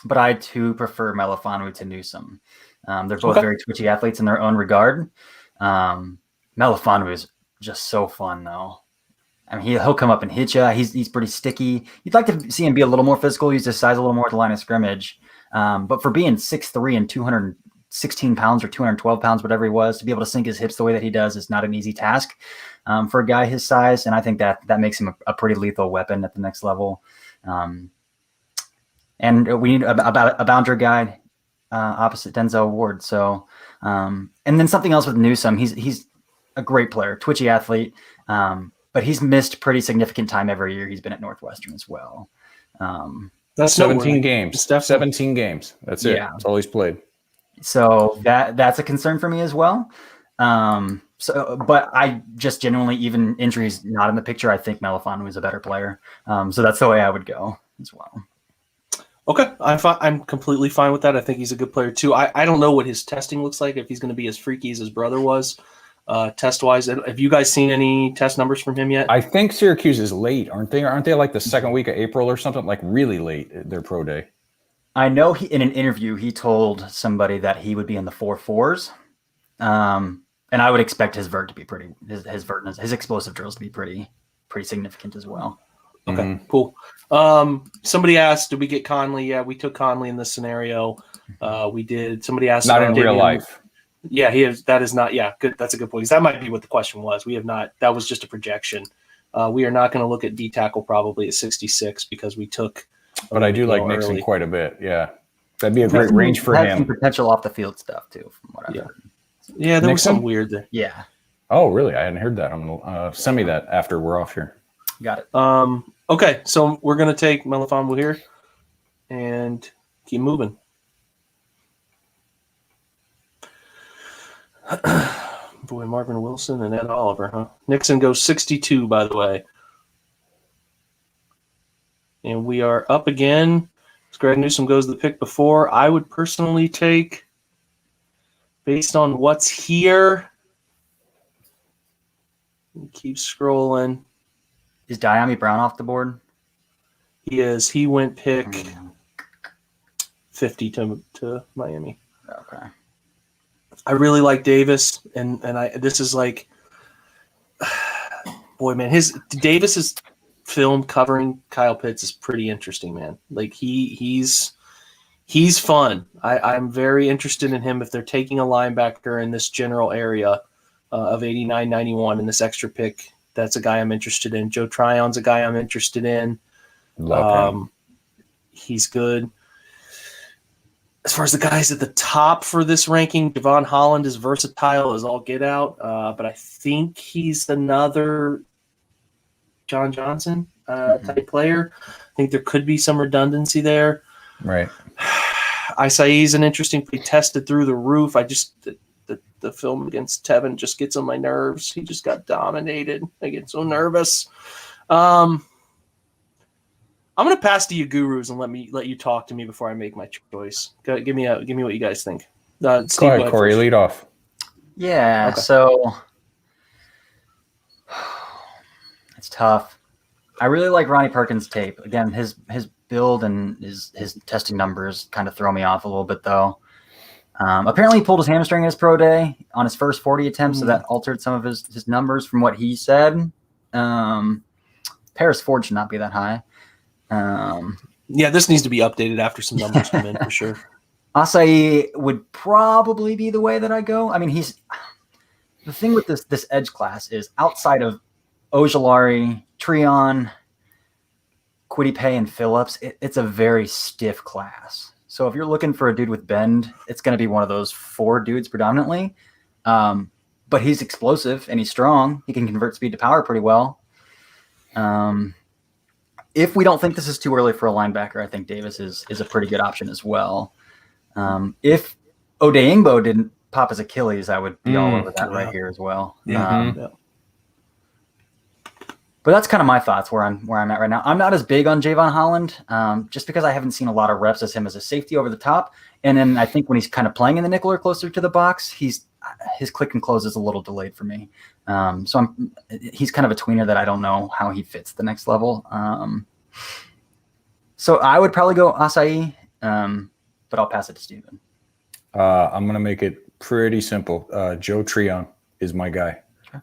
but I too prefer Melifonwu to Newsome. They're both very twitchy athletes in their own regard. Melifonwu is just so fun, though. I mean, he'll come up and hit you. He's pretty sticky. You'd like to see him be a little more physical, use his size a little more at the line of scrimmage. But for being 6'3" and 216 pounds or 212 pounds, whatever he was, to be able to sink his hips the way that he does is not an easy task for a guy his size. And I think that makes him a pretty lethal weapon at the next level. And we need a boundary guy opposite Denzel Ward. So, and then something else with Newsome, he's a great player, twitchy athlete. But he's missed pretty significant time every year. He's been at Northwestern as well. That's 17 games. 17 games. That's it. That's all he's played. So that's a concern for me as well. But I just genuinely, even injuries not in the picture, I think Melifonwu is a better player. So that's the way I would go as well. Okay, I'm completely fine with that. I think he's a good player too. I don't know what his testing looks like, if he's going to be as freaky as his brother was. Test-wise, have you guys seen any test numbers from him yet? I think Syracuse is late, aren't they? Aren't they like the second week of April or something? Like really late, their pro day. I know in an interview he told somebody that he would be in the 4.4s, and I would expect his vert to be pretty. His explosive drills to be pretty significant as well. Okay, cool. Somebody asked, did we get Conley? Yeah, we took Conley in this scenario. We did. Somebody asked, not in real life. Yeah, he is. That is not. Yeah, good. That's a good point. Because that might be what the question was. We have not. That was just a projection. We are not going to look at D tackle probably at 66 because we took. But I do like Nixon quite a bit. Yeah, that'd be a great range for him. Some potential off the field stuff too, from what I've heard. Yeah, there was some weird there. Yeah. Oh, really? I hadn't heard that. I'm gonna send me that after we're off here. Got it. Okay, so we're gonna take Melifonwu here and keep moving. Boy, Marvin Wilson and Ed Oliver, huh? Nixon goes 62, by the way. And we are up again. Greg Newsome goes the pick before. I would personally take, based on what's here, keep scrolling. Is Diami Brown off the board? He is. He went pick 50 to Miami. Okay. I really like Davis, and this is like, boy, man, Davis's film covering Kyle Pitts is pretty interesting, man. Like he's fun. I'm very interested in him if they're taking a linebacker in this general area of 89, 91 in this extra pick. That's a guy I'm interested in. Joe Tryon's a guy I'm interested in. Love him. He's good. As far as the guys at the top for this ranking, Javon Holland is versatile as all get out, but I think he's another John Johnson type player. I think there could be some redundancy there. Right. Isai's an interesting play, tested through the roof. I just the film against Tevin just gets on my nerves. He just got dominated. I get so nervous. I'm going to pass to you gurus and let you talk to me before I make my choice. Give me what you guys think. Steve, go ahead, Cory, lead off. Yeah, okay. So it's tough. I really like Ronnie Perkins' tape. Again, his build and his testing numbers kind of throw me off a little bit, though. Apparently, he pulled his hamstring in his pro day on his first 40 attempts, so that altered some of his numbers from what he said. Paris Ford should not be that high. Yeah, this needs to be updated after some numbers come in for sure. Asai would probably be the way that I go. I mean, the thing with this edge class is outside of Ojulari, Treon, Quiddipe, and Phillips, it's a very stiff class. So if you're looking for a dude with bend, it's going to be one of those 4 dudes predominantly. But he's explosive and he's strong. He can convert speed to power pretty well. If we don't think this is too early for a linebacker, I think Davis is a pretty good option as well. If Odeyingbo didn't pop his Achilles, I would be all over that right here as well. Yeah. But that's kind of my thoughts where I'm at right now. I'm not as big on Javon Holland, just because I haven't seen a lot of reps as him as a safety over the top. And then I think when he's kind of playing in the nickel or closer to the box, his click and close is a little delayed for me. So he's kind of a tweener that I don't know how he fits the next level. So I would probably go Asai, but I'll pass it to Steven. I'm going to make it pretty simple. Joe Treon is my guy. Okay.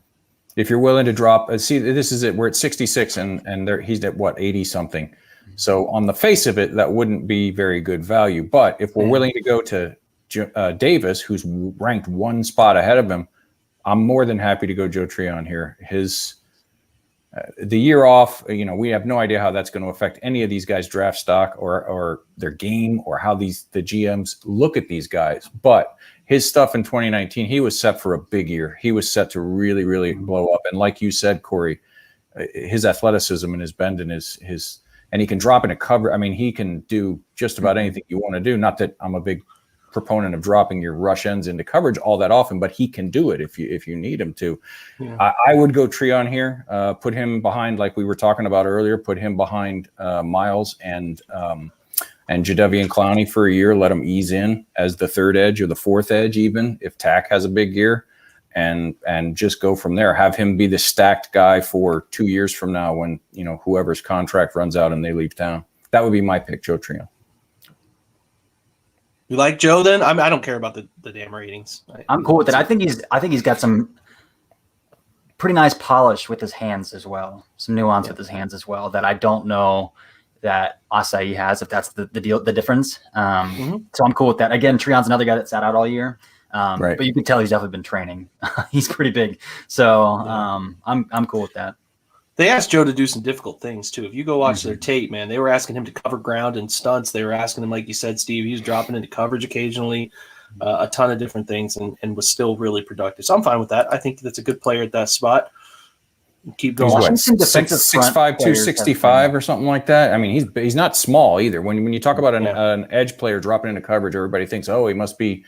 If you're willing to drop, see, this is it. We're at 66 and he's at what, 80 something. Mm-hmm. So on the face of it, that wouldn't be very good value. But if we're willing to go to Davis, who's ranked 1 spot ahead of him, I'm more than happy to go Joe Treon here. The year off, we have no idea how that's going to affect any of these guys' draft stock or their game or how the GMs look at these guys. But his stuff in 2019, he was set for a big year. He was set to really, really blow up. And like you said, Cory, his athleticism and his bend and and he can drop into cover. I mean, he can do just about anything you want to do. Not that I'm a big proponent of dropping your rush ends into coverage all that often, but he can do it if you need him to. Yeah. I would go Treon here, put him behind, like we were talking about earlier, put him behind Miles and Jadeveon Clowney for a year, let him ease in as the 3rd edge or the 4th edge, even if Tack has a big year, and just go from there. Have him be the stacked guy for 2 years from now when whoever's contract runs out and they leave town. That would be my pick, Joe Treon. You like Joe then? I don't care about the damn ratings. I'm cool with it. I think he's got some pretty nice polish with his hands as well. Some nuance with his hands as well that I don't know that Asai has, if that's the difference. So I'm cool with that. Again, Treon's another guy that sat out all year. Right. But you can tell he's definitely been training. He's pretty big. So I'm cool with that. They asked Joe to do some difficult things, too. If you go watch their tape, man, they were asking him to cover ground and stunts. They were asking him, like you said, Steve, he was dropping into coverage occasionally, a ton of different things, and was still really productive. So I'm fine with that. I think that's a good player at that spot. Keep going. He's what, 6'5", 265 or something like that? I mean, he's not small either. When you talk about an edge player dropping into coverage, everybody thinks, oh, he must be,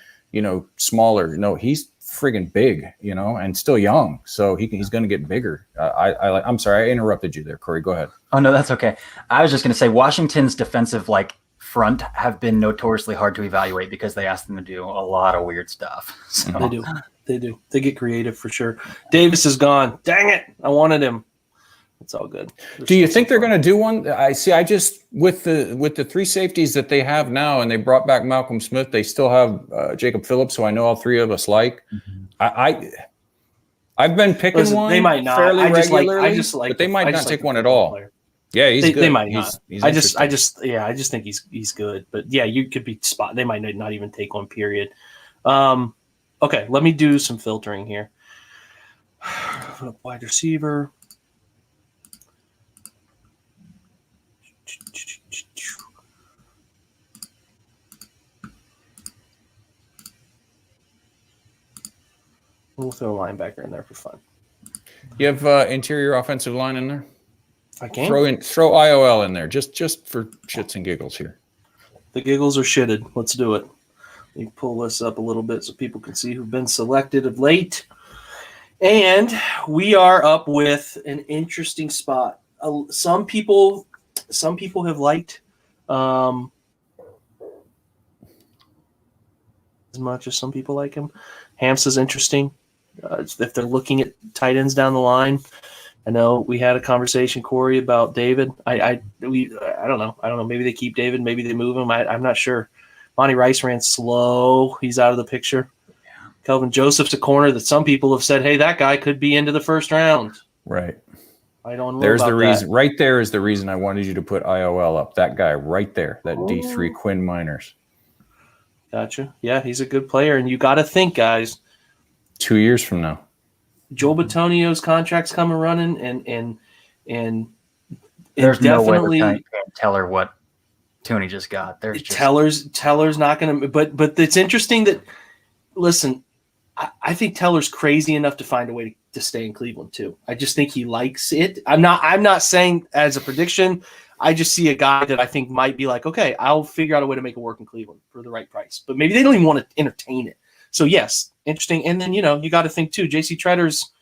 smaller. No, he's friggin' big, and still young, so he's going to get bigger. I'm sorry, I interrupted you there, Cory. Go ahead. Oh no, that's okay. I was just going to say Washington's defensive front have been notoriously hard to evaluate because they ask them to do a lot of weird stuff. So. They do. They get creative for sure. Davis is gone. Dang it! I wanted him. It's all good. Do you think they're going to do one? I just with the 3 safeties that they have now, and they brought back Malcolm Smith. They still have Jacob Phillips, who I know all 3 of us like. Mm-hmm. I've been picking one. They might not. Fairly regularly, but they might not take one at all. Player. Yeah, he's good. They might not. I just think he's good. But yeah, you could be spot. They might not even take one. Period. Okay, let me do some filtering here. Wide receiver. We'll throw a linebacker in there for fun. You have interior offensive line in there? I can. Throw IOL in there, just for shits and giggles here. The giggles are shitted. Let's do it. Let me pull this up a little bit so people can see who've been selected of late. And we are up with an interesting spot. Some people have liked as much as some people like him. Hamps is interesting. If they're looking at tight ends down the line, I know we had a conversation, Cory, about David. I don't know. Maybe they keep David. Maybe they move him. I'm not sure. Monty Rice ran slow. He's out of the picture. Yeah. Kelvin Joseph's a corner that some people have said, hey, that guy could be into the first round. Right. I don't know. There's about the reason. that. Right there is the reason I wanted you to put IOL up. That guy right there, that Oh. D3 Quinn Miners. Gotcha. Yeah, he's a good player, and you got to think, guys. 2 years from now, Joe Batonio's contract's coming running, and There's no way definitely they're can't tell her what Tony just got. There's just Teller's not going to. But it's interesting that. Listen, I think Teller's crazy enough to find a way to stay in Cleveland too. I just think he likes it. I'm not saying as a prediction. I just see a guy that I think might be like, okay, I'll figure out a way to make it work in Cleveland for the right price. But maybe they don't even want to entertain it. So yes, interesting. And then you got to think too. JC Tretter's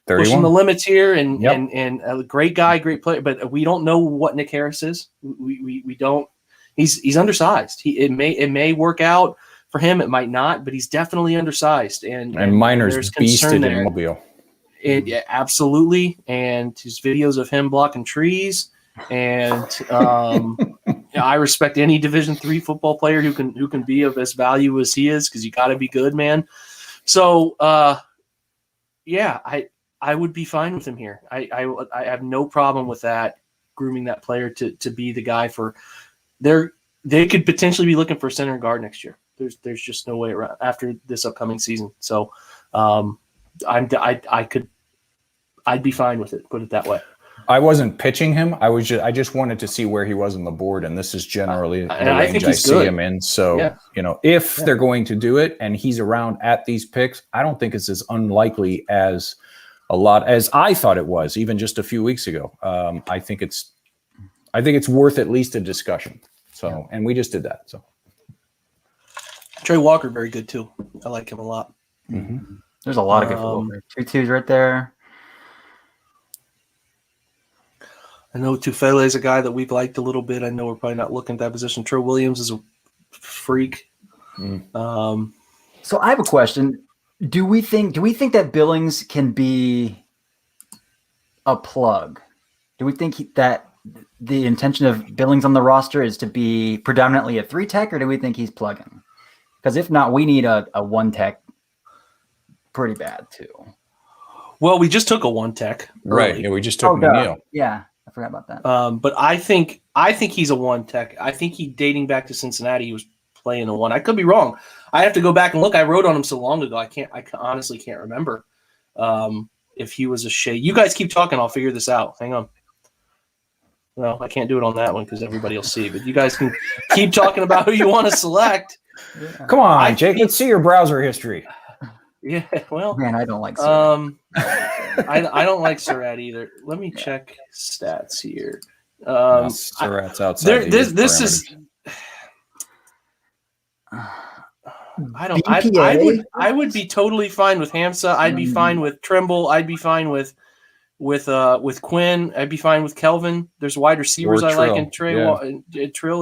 31. pushing the limits here, and Yep. and a great guy, great player. But we don't know what Nick Harris is. We don't. He's undersized. It may work out for him. It might not, but he's definitely undersized. And Miners there's beasted concern in there. Mobile. Yeah, absolutely. And his videos of him blocking trees. And I respect any Division III football player who can be of as value as he is, because you got to be good, man. So yeah, I would be fine with him here. I have no problem with that, grooming that player to be the guy for they could potentially be looking for center and guard next year. There's just no way around after this upcoming season. So I'd be fine with it. Put it that way. I wasn't pitching him. I just wanted to see where he was on the board, and this is generally the I range think I he's see good. him in. So Yeah. if they're going to do it, and he's around at these picks, I don't think it's as unlikely as I thought it was even just a few weeks ago. I think it's worth at least a discussion. So, and we just did that. So. Trey Walker, very good too. I like him a lot. Mm-hmm. there's a lot of good football there. 2-2s right there. I know Tufele is a guy that we've liked a little bit. I know we're probably not looking at that position. Trey Williams is a freak. So I have a question. Do we think that Billings can be a plug? Do we think that the intention of Billings on the roster is to be predominantly a 3-tech, or do we think he's plugging? Because if not, we need a 1-tech pretty bad too. Well, we just took a 1-tech. Right. Yeah, we just took McNeil. Yeah, I forgot about that. But I think he's a 1-tech. I think he, dating back to Cincinnati, he was playing a 1. I could be wrong. I have to go back and look. I wrote on him so long ago. I honestly can't remember if he was a shade. You guys keep talking. I'll figure this out. Hang on. No, I can't do it on that one because everybody will see. But you guys can keep talking about who you want to select. Yeah. Come on, Jake. Let's see your browser history. Yeah, well, Man, I don't like Surratt. I don't like Surratt either. Let me check stats here. Surratt's outside. This is. I don't. BPA? I would be totally fine with Hamza. I'd be fine with Trimble. I'd be fine with Quinn. I'd be fine with Kelvin. There's wide receivers I like in Trill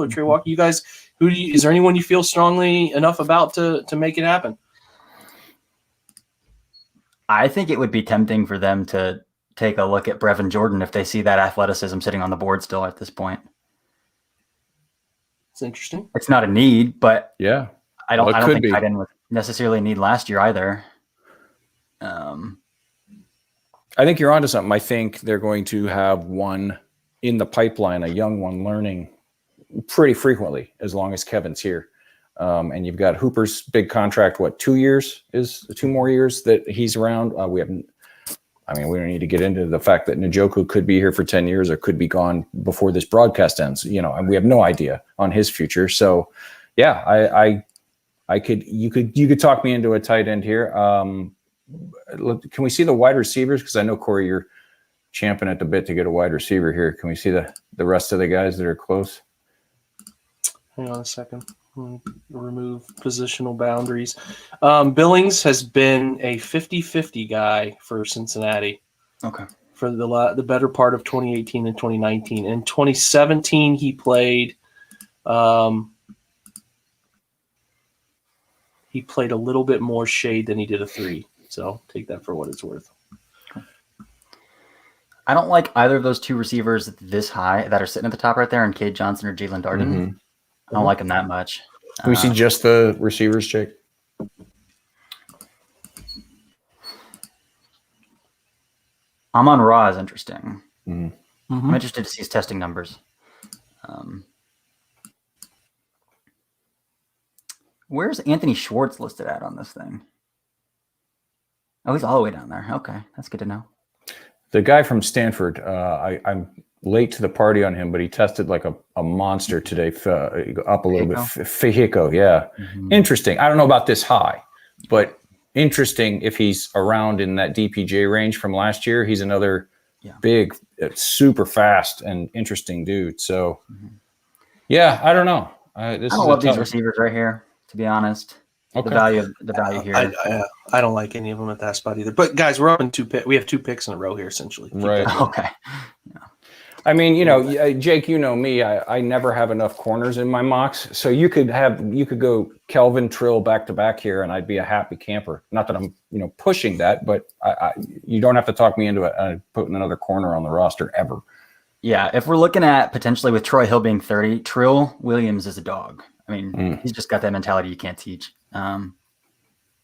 or Trey Walker. You guys, is there anyone you feel strongly enough about to make it happen? I think it would be tempting for them to take a look at Brevin Jordan if they see that athleticism sitting on the board still at this point. It's interesting. It's not a need, but yeah, I don't think tight end was necessarily a need last year either. I think you're onto something. I think they're going to have one in the pipeline, a young one learning pretty frequently as long as Kevin's here. And you've got Hooper's big contract, 2 years is 2 more years that he's around. We don't need to get into the fact that Njoku could be here for 10 years or could be gone before this broadcast ends, and we have no idea on his future. So yeah, you could talk me into a tight end here. Can we see the wide receivers? Because I know, Corey, you're champing at the bit to get a wide receiver here. Can we see the rest of the guys that are close? Hang on a second. Remove positional boundaries. Billings has been a 50-50 guy for Cincinnati. Okay. For the better part of 2018 and 2019. In 2017, he played a little bit more shade than he did a 3. So take that for what it's worth. I don't like either of those 2 receivers this high that are sitting at the top right there, and Cade Johnson or Jalen Darden. Mm-hmm. I don't like them that much. Can we see just the receivers, Jake? Amon-Ra is interesting. Mhm. I'm interested to see his testing numbers. Where's Anthony Schwartz listed at on this thing? Oh, he's all the way down there. Okay, that's good to know. The guy from Stanford, I'm late to the party on him, but he tested like a monster today, up a little bit. Fehiko, yeah. Interesting. I don't know about this high, but interesting if he's around in that DPJ range from last year. He's another big, super fast and interesting dude. So, yeah, I don't know. I don't love these receivers right here, to be honest. Okay. The value here. I don't like any of them at that spot either. But guys, we're up in 2 picks. We have 2 picks in a row here, essentially. Right. Okay. Yeah. I mean, Jake, you know me. I never have enough corners in my mocks, so you could go Kelvin Trill back to back here, and I'd be a happy camper. Not that I'm pushing that, but you don't have to talk me into putting another corner on the roster ever. Yeah, if we're looking at potentially with Troy Hill being 30, Trill Williams is a dog. I mean, he's just got that mentality you can't teach. And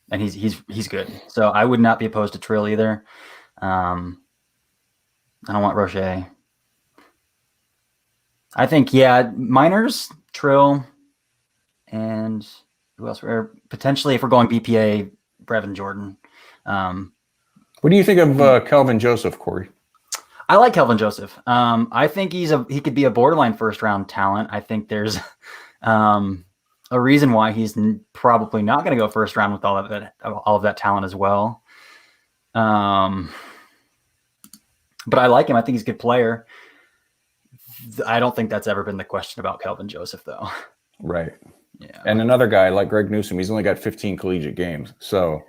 he's good. So I would not be opposed to Trill either. I don't want Roche. I think, Miners, Trill, and who else? Potentially, if we're going BPA, Brevin Jordan. What do you think of Kelvin Joseph, Corey? I like Kelvin Joseph. I think he could be a borderline first round talent. I think there's a reason why he's probably not going to go first round with all of that talent as well. But I like him. I think he's a good player. I don't think that's ever been the question about Kelvin Joseph, though. Right. Yeah. And another guy like Greg Newsome, he's only got 15 collegiate games. So,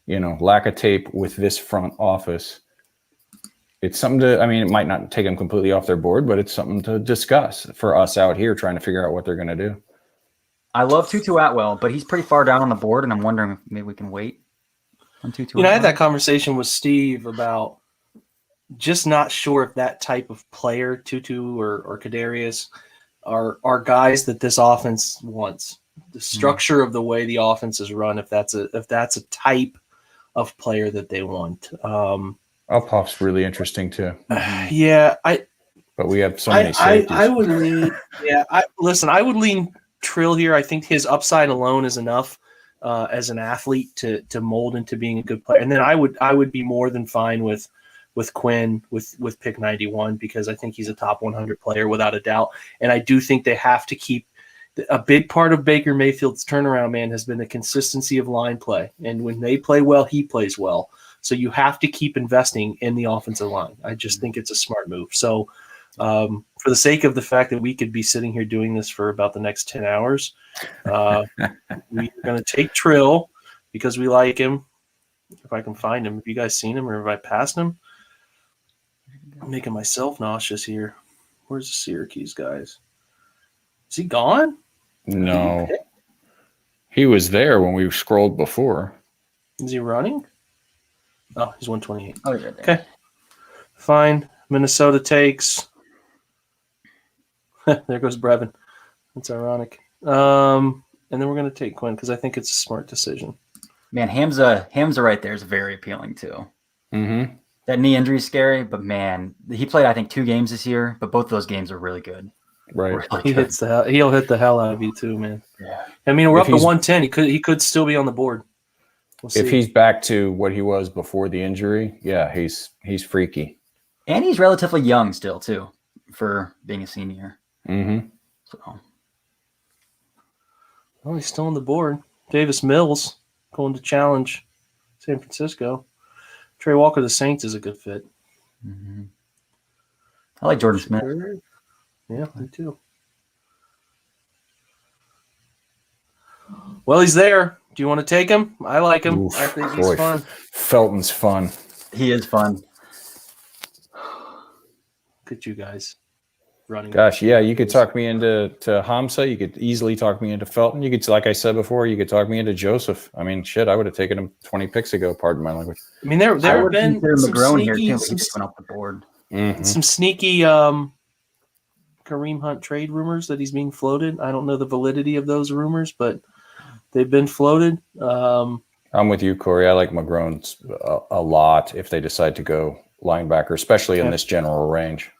lack of tape with this front office. It's something it might not take them completely off their board, but it's something to discuss for us out here trying to figure out what they're going to do. I love Tutu Atwell, but he's pretty far down on the board, and I'm wondering if maybe we can wait on Tutu Atwell. I had that conversation with Steve about just not sure if that type of player, Tutu or Kadarius, are guys that this offense wants. The structure of the way the offense is run, if that's a type of player that they want. Up-Hop's really interesting too. Yeah, but we have so many safeties. I would lean. Yeah, I would lean Trill here. I think his upside alone is enough as an athlete to mold into being a good player. And then I would be more than fine with Quinn with pick 91 because I think he's a top 100 player without a doubt. And I do think they have to keep a big part of Baker Mayfield's turnaround, man, has been the consistency of line play. And when they play well, he plays well. So you have to keep investing in the offensive line. I just think it's a smart move. So for the sake of the fact that we could be sitting here doing this for about the next 10 hours, we're going to take Trill because we like him. If I can find him. Have you guys seen him or have I passed him? I'm making myself nauseous here. Where's the Syracuse guys? Is he gone? No. He was there when we scrolled before. Is he running? Oh, he's 128. Oh, yeah. Okay. Fine. Minnesota takes. There goes Brevin. That's ironic. And then we're going to take Quinn because I think it's a smart decision. Man, Hamza right there is very appealing too. Mm-hmm. That knee injury is scary, but man, he played I think 2 games this year, but both those games are really good. Right. Really good. He'll hit the hell out of you too, man. Yeah. I mean, we're up to 110. He could still be on the board. We'll see. If he's back to what he was before the injury, yeah, he's freaky. And he's relatively young still too, for being a senior. Mm-hmm. So. Oh, he's still on the board. Davis Mills going to challenge San Francisco. Trey Walker, the Saints, is a good fit. Mm-hmm. I like Jordan Smith. Yeah, me too. Well, he's there. Do you want to take him? I like him. Oof, I think he's fun. Felton's fun. He is fun. Look at you guys running. Gosh, yeah, you could talk me into Hamza. You could easily talk me into Felton. You could, like I said before, you could talk me into Joseph. I mean, shit, I would have taken him 20 picks ago. Pardon my language. I mean, there have been some McGrone sneaky, here too. He just went off the board. Mm-hmm. Some sneaky Kareem Hunt trade rumors that he's being floated. I don't know the validity of those rumors, but they've been floated. I'm with you, Corey. I like McGrone a lot if they decide to go linebacker, especially in this general range.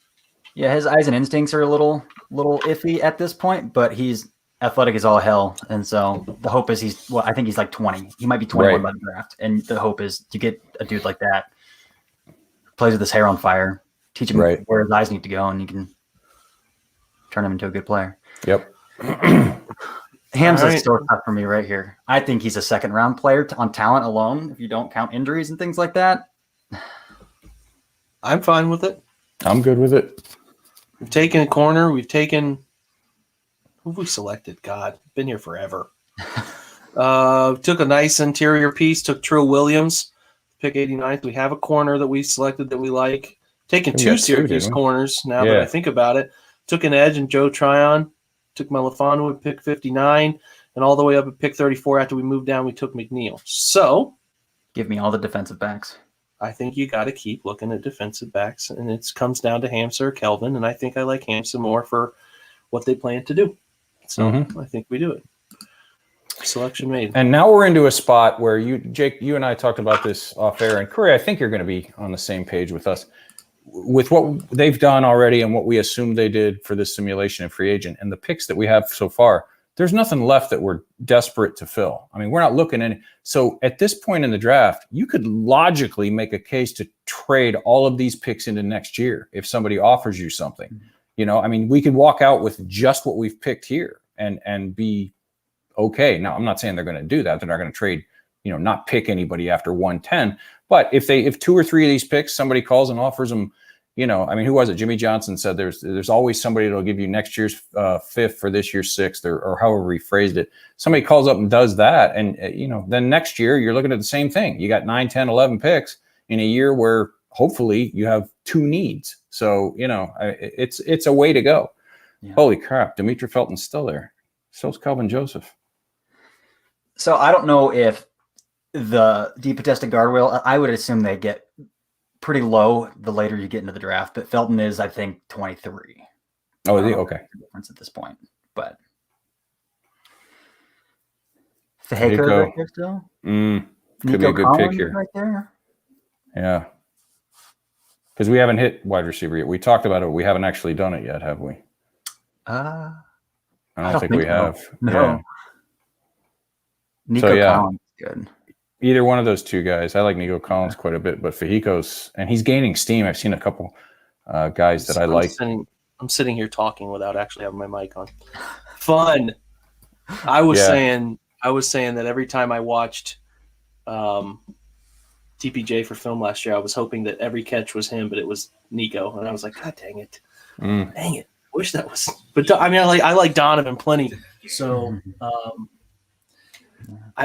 Yeah, his eyes and instincts are a little iffy at this point, but he's athletic as all hell. And so the hope is I think he's like 20. He might be 21 by the draft. And the hope is to get a dude like that, plays with his hair on fire, teach him where his eyes need to go, and you can turn him into a good player. Yep. Ham's a sore spot for me right here. I think he's a second-round player on talent alone, if you don't count injuries and things like that. I'm fine with it. I'm good with it. We've taken a corner. We've taken – who have we selected? God, been here forever. Took a nice interior piece. Took Trill Williams, pick 89th. We have a corner that we selected that we like. Taken two Syracuse corners now that I think about it. Took an edge and Joe Tryon. Took Malafanu at pick 59. And all the way up at pick 34 after we moved down, we took McNeil. So – give me all the defensive backs. I think you got to keep looking at defensive backs, and it comes down to Hamsa or Kelvin, and I think I like Hamsa more for what they plan to do. So I think we do it. Selection made. And now we're into a spot where Jake, you and I talked about this off air, and Cory, I think you're going to be on the same page with us with what they've done already and what we assumed they did for this simulation and free agent and the picks that we have so far. There's nothing left that we're desperate to fill. I mean, we're not looking at it. So at this point in the draft, you could logically make a case to trade all of these picks into next year if somebody offers you something. You know, I mean, we could walk out with just what we've picked here and be okay. Now, I'm not saying they're going to do that. They're not going to trade, not pick anybody after 110. But if two or three of these picks, somebody calls and offers them, I mean, who was it? Jimmy Johnson said there's always somebody that'll give you next year's fifth for this year's sixth, or however he phrased it. Somebody calls up and does that, and then next year you're looking at the same thing. You got 9, 10, 11 picks in a year where hopefully you have two needs. So it's a way to go. Yeah. Holy crap, Demetra Felton's still there. So's Calvin Joseph. So I don't know if the DePodesta guardrail. I would assume they get pretty low the later you get into the draft, but Felton is, I think, 23. Oh, is he? Okay. Difference at this point, but Feheko right there still. Could be a good pick here. Right there. Yeah, because we haven't hit wide receiver yet. We talked about it. We haven't actually done it yet, have we? I don't think we have. No. Yeah. Nico Collins is good. Either one of those two guys. I like Nico Collins quite a bit, but Fehiko's, and he's gaining steam. I've seen a couple guys that I like. I'm sitting here talking without actually having my mic on. Fun. I was saying that every time I watched TPJ for film last year, I was hoping that every catch was him, but it was Nico, and I was like, God dang it, dang it. Wish that was. But I mean, I like Donovan plenty. So.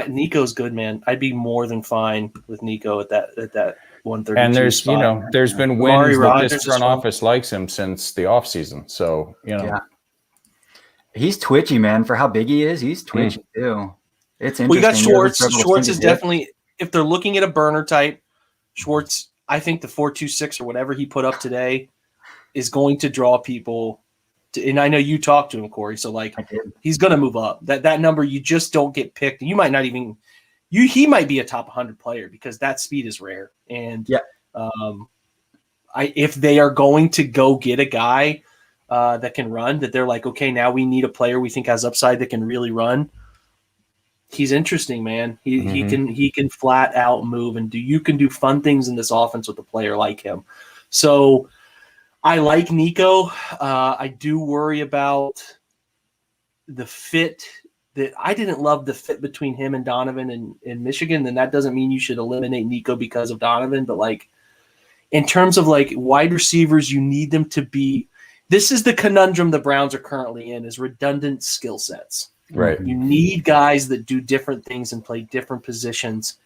Nico's good, man. I'd be more than fine with Nico at that 132. And there's spot. There's been wins that this front office likes him since the offseason. So he's twitchy, man. For how big he is, he's twitchy too. It's interesting. We got Schwartz. Schwartz is definitely, if they're looking at a burner type, Schwartz. I think the 4.26 or whatever he put up today is going to draw people. And I know you talked to him, Cory. So he's going to move up. That number, you just don't get picked. You might not even. He might be a top 100 player because that speed is rare. And if they are going to go get a guy that can run, that they're like, okay, now we need a player we think has upside that can really run. He's interesting, man. He can flat out move and you can do fun things in this offense with a player like him. So. I like Nico. I do worry about the fit. That I didn't love the fit between him and Donovan in Michigan. And that doesn't mean you should eliminate Nico because of Donovan. But in terms of wide receivers, you need them to be. This is the conundrum the Browns are currently in: is redundant skill sets. Right. You need guys that do different things and play different positions.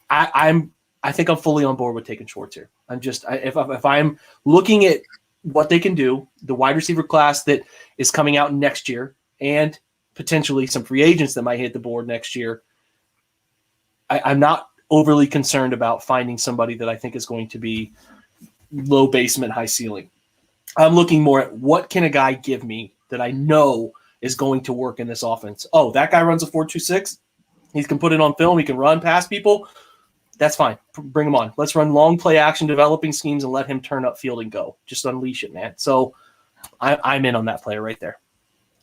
I think I'm fully on board with taking Schwartz here. If I'm looking at what they can do, the wide receiver class that is coming out next year, and potentially some free agents that might hit the board next year, I'm not overly concerned about finding somebody that I think is going to be low basement, high ceiling. I'm looking more at what can a guy give me that I know is going to work in this offense. Oh, that guy runs a 4.26. He can put it on film. He can run past people. That's fine. Bring him on. Let's run long play action developing schemes and let him turn up field and go. Just unleash it, man. So I'm in on that player right there.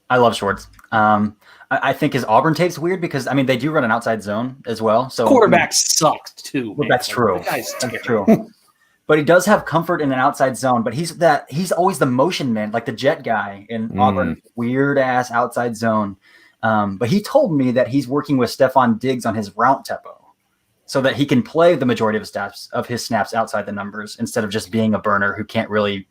I love Schwartz. I think his Auburn tape's weird because, I mean, they do run an outside zone as well. So quarterback sucked too. Well, that's true. That's true. But he does have comfort in an outside zone. But he's always the motion man, like the jet guy in Auburn, weird ass outside zone. But he told me that he's working with Stephon Diggs on his route tempo, so that he can play the majority of his snaps outside the numbers instead of just being a burner who can't really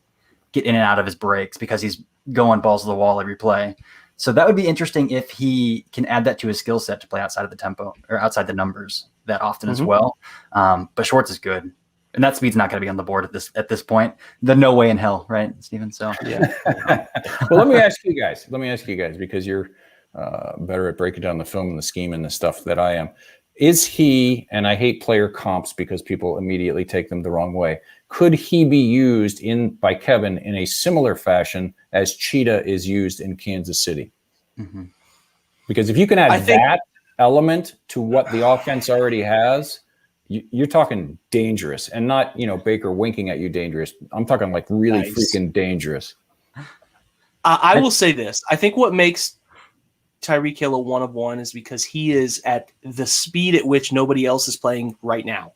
get in and out of his breaks because he's going balls to the wall every play. So that would be interesting if he can add that to his skill set to play outside of the tempo or outside the numbers that often as well. But Schwartz is good. And that speed's not going to be on the board at this point. The no way in hell, right, Steven? So yeah. Well, let me ask you guys, because you're better at breaking down the film and the scheme and the stuff that I am. Is he, and I hate player comps because people immediately take them the wrong way, could he be used by Kevin in a similar fashion as Cheetah is used in Kansas City? Mm-hmm. Because if you can add that element to what the offense already has, you're talking dangerous, and not, Baker winking at you dangerous. I'm talking like really freaking dangerous. I will say this. I think what makes Tyreek Hill a 1-of-1 is because he is at the speed at which nobody else is playing right now.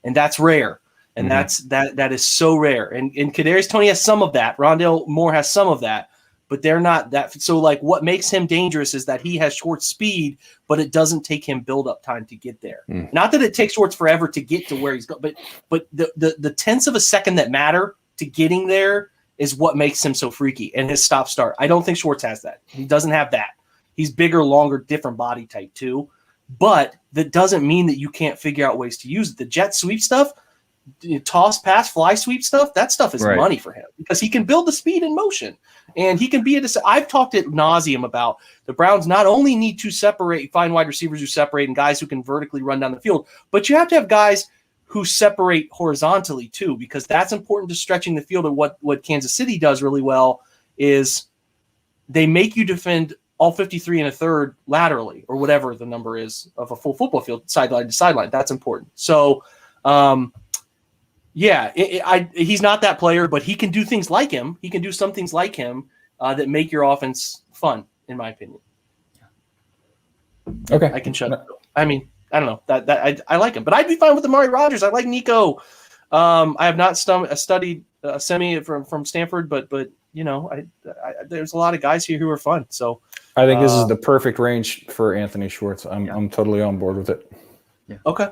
And that's rare. And that is so rare. And Kadarius Toney has some of that. Rondale Moore has some of that, but they're not that. So like what makes him dangerous is that he has short speed, but it doesn't take him build up time to get there. Not that it takes Schwartz forever to get to where he's going, but the tenths of a second that matter to getting there is what makes him so freaky. And his stop start. I don't think Schwartz has that. He doesn't have that. He's bigger, longer, different body type too. But that doesn't mean that you can't figure out ways to use it. The jet sweep stuff, toss, pass, fly sweep stuff, that stuff is money for him because he can build the speed in motion. And he can be I've talked at nauseum about the Browns not only need to find wide receivers who separate and guys who can vertically run down the field, but you have to have guys who separate horizontally too, because that's important to stretching the field. And what Kansas City does really well is they make you defend all 53 and a third laterally, or whatever the number is of a full football field, sideline to sideline. That's important. So, he's not that player, but he can do things like him. He can do some things like him that make your offense fun, in my opinion. Okay, I can shut up. I mean, I don't know that I like him, but I'd be fine with Amari Rodgers. I like Nico. I have not studied Semi from Stanford, but there's a lot of guys here who are fun. So I think this is the perfect range for Anthony Schwartz. I'm totally on board with it. Yeah. Okay.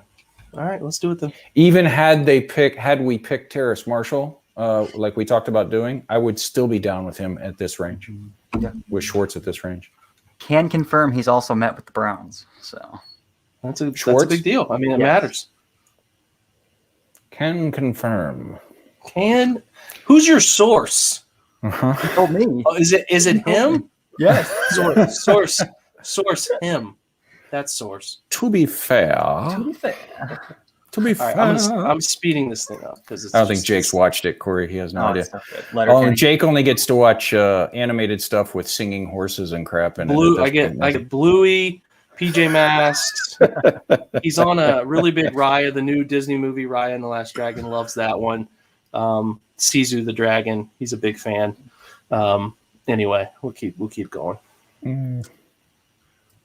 All right, let's do it then. Even had we picked Terrace Marshall, like we talked about doing, I would still be down with him at this range. Yeah. With Schwartz at this range. Can confirm he's also met with the Browns. So that's a big deal. I mean, it matters. Can confirm. Who's your source? Uh-huh. He told me. Oh, is it him? Yes. Source him. That's source. To be fair. All right, I'm speeding this thing up because I don't think Jake's watched it, Corey. He has no idea. And Jake only gets to watch animated stuff with singing horses and crap. And I get Bluey, PJ Masks. He's on a really big Raya, the new Disney movie Raya and the Last Dragon. Loves that one. Sisu the Dragon. He's a big fan. Anyway, we'll keep going.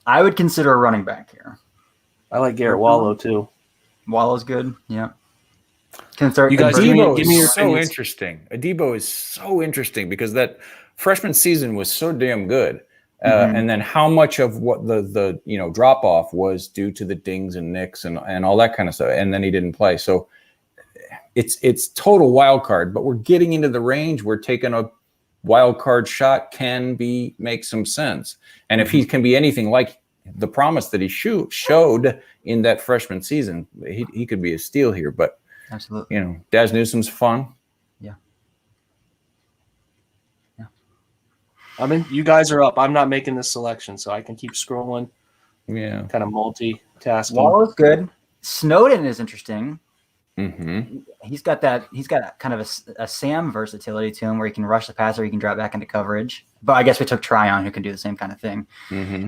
I would consider a running back here. I like Garrett Wallow too. Wallow's good. Yeah. You guys, give me your so opinions. interesting. Adebo is so interesting because that freshman season was so damn good. And then how much of what the drop off was due to the dings and nicks and all that kind of stuff. And then he didn't play. So it's total wild card, but we're getting into the range where taking a wild card shot can make some sense. And if he can be anything like the promise that he showed in that freshman season, he could be a steal here. But absolutely, Daz Newsom's fun. Yeah. I mean, you guys are up. I'm not making this selection, so I can keep scrolling. Yeah. Kind of multitasking. Wallow's good. Snowden is interesting. Mm-hmm. He's got kind of a Sam versatility to him where he can rush the passer, he can drop back into coverage. But I guess we took Tryon, who can do the same kind of thing. Mm-hmm.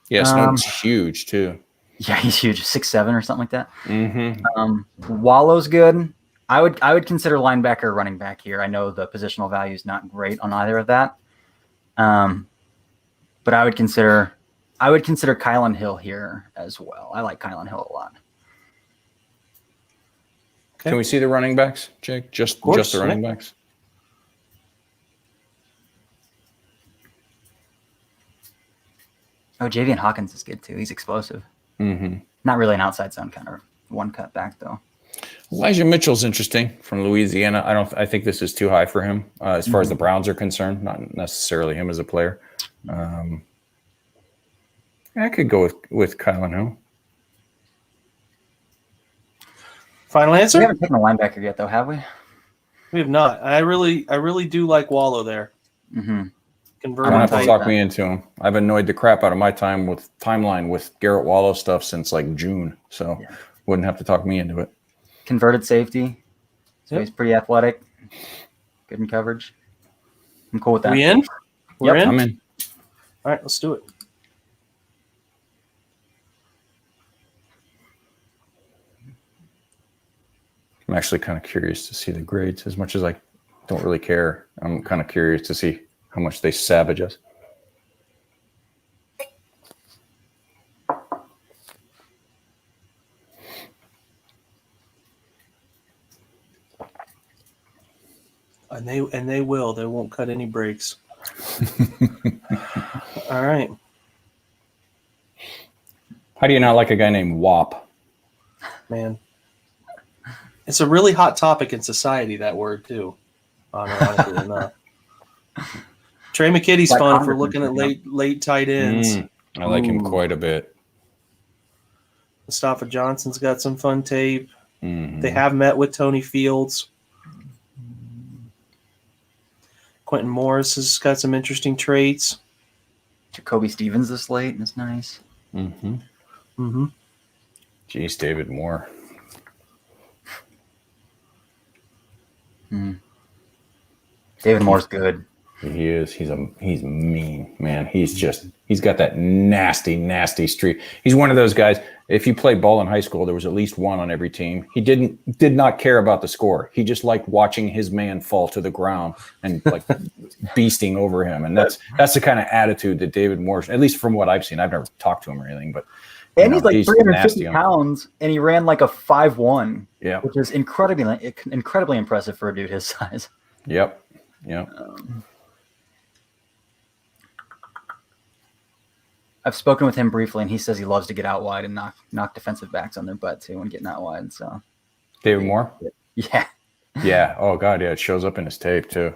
Yeah, Snowden's huge too. Yeah, he's huge, 6'7" or something like that. Mm-hmm. Wallow's good. I would consider linebacker or running back here. I know the positional value is not great on either of that. But I would consider Kylan Hill here as well. I like Kylan Hill a lot. Okay. Can we see the running backs, Jake? Just the running backs? Oh, Javian Hawkins is good too. He's explosive. Mm-hmm. Not really an outside zone kind of one cut back though. Elijah Mitchell's interesting from Louisiana. I think this is too high for him as far as the Browns are concerned. Not necessarily him as a player. I could go with Kylan Hill. Final answer? We haven't taken a linebacker yet, though, have we? We have not. I really do like Wallow there. Mm-hmm. Convert I don't have to talk me into him. I've annoyed the crap out of my timeline with Garrett Wallow stuff since like June, so wouldn't have to talk me into it. Converted safety, so he's pretty athletic, good in coverage. I'm cool with that. We in? We're in? I'm in. All right, let's do it. I'm actually kind of curious to see the grades. As much as I don't really care, I'm kind of curious to see how much they savage us. And they will. They won't cut any breaks. All right. How do you not like a guy named Wop? Man. It's a really hot topic in society, that word, too. Ironically enough. Trey McKitty's fun if we're looking at late tight ends. I like him quite a bit. Mustafa Johnson's got some fun tape. Mm-hmm. They have met with Tony Fields. Quentin Morris has got some interesting traits. Jacoby Stevens this late is nice. Mm-hmm. Mm-hmm. Jeez, David Moore. David Moore's good. He is. He's mean, man. He's got that nasty streak. He's one of those guys. If you played ball in high school, there was at least one on every team. He did not care about the score. He just liked watching his man fall to the ground and like beasting over him. And that's the kind of attitude that David Moore, at least from what I've seen. I've never talked to him or anything, but and he's like 350 pounds, and he ran like a 5'1", which is incredibly impressive for a dude his size. Yep. I've spoken with him briefly, and he says he loves to get out wide and knock defensive backs on their butt too when getting out wide. So, David Moore, yeah. Oh God, yeah, it shows up in his tape too.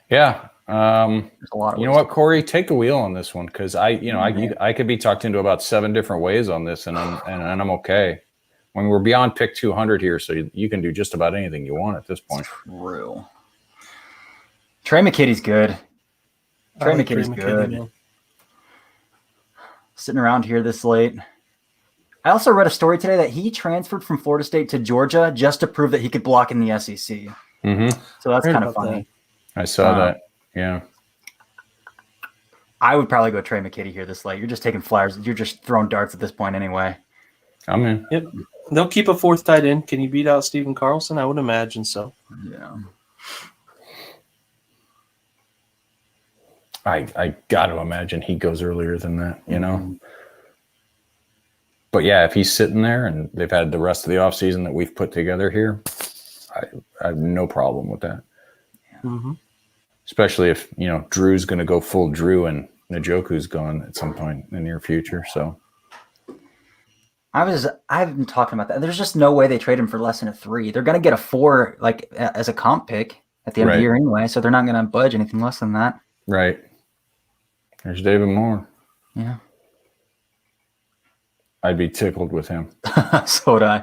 Yeah. There's a lot of you know what, Cory, take the wheel on this one because I could be talked into about 7 different ways on this, and I'm okay. When we're beyond pick 200 here, so you can do just about anything you want at this point. True. Trey McKitty's good. Trey McKitty's good. Man. Sitting around here this late. I also read a story today that he transferred from Florida State to Georgia just to prove that he could block in the SEC. Mm-hmm. So that's kind of funny. I saw that. Yeah. I would probably go Trey McKitty here this late. You're just taking flyers. You're just throwing darts at this point anyway. I'm in. Yep. They'll keep a 4th tight end. Can you beat out Stephen Carlson? I would imagine so. Yeah. I got to imagine he goes earlier than that, you know? But yeah, if he's sitting there and they've had the rest of the offseason that we've put together here, I have no problem with that. Mm-hmm. Especially if, Drew's going to go full Drew and Njoku's gone at some point in the near future. So I've been talking about that. There's just no way they trade him for less than a 3. They're going to get a 4 like as a comp pick at the end of the year anyway, so they're not going to budge anything less than that. Right. There's David Moore. Yeah. I'd be tickled with him. So would I.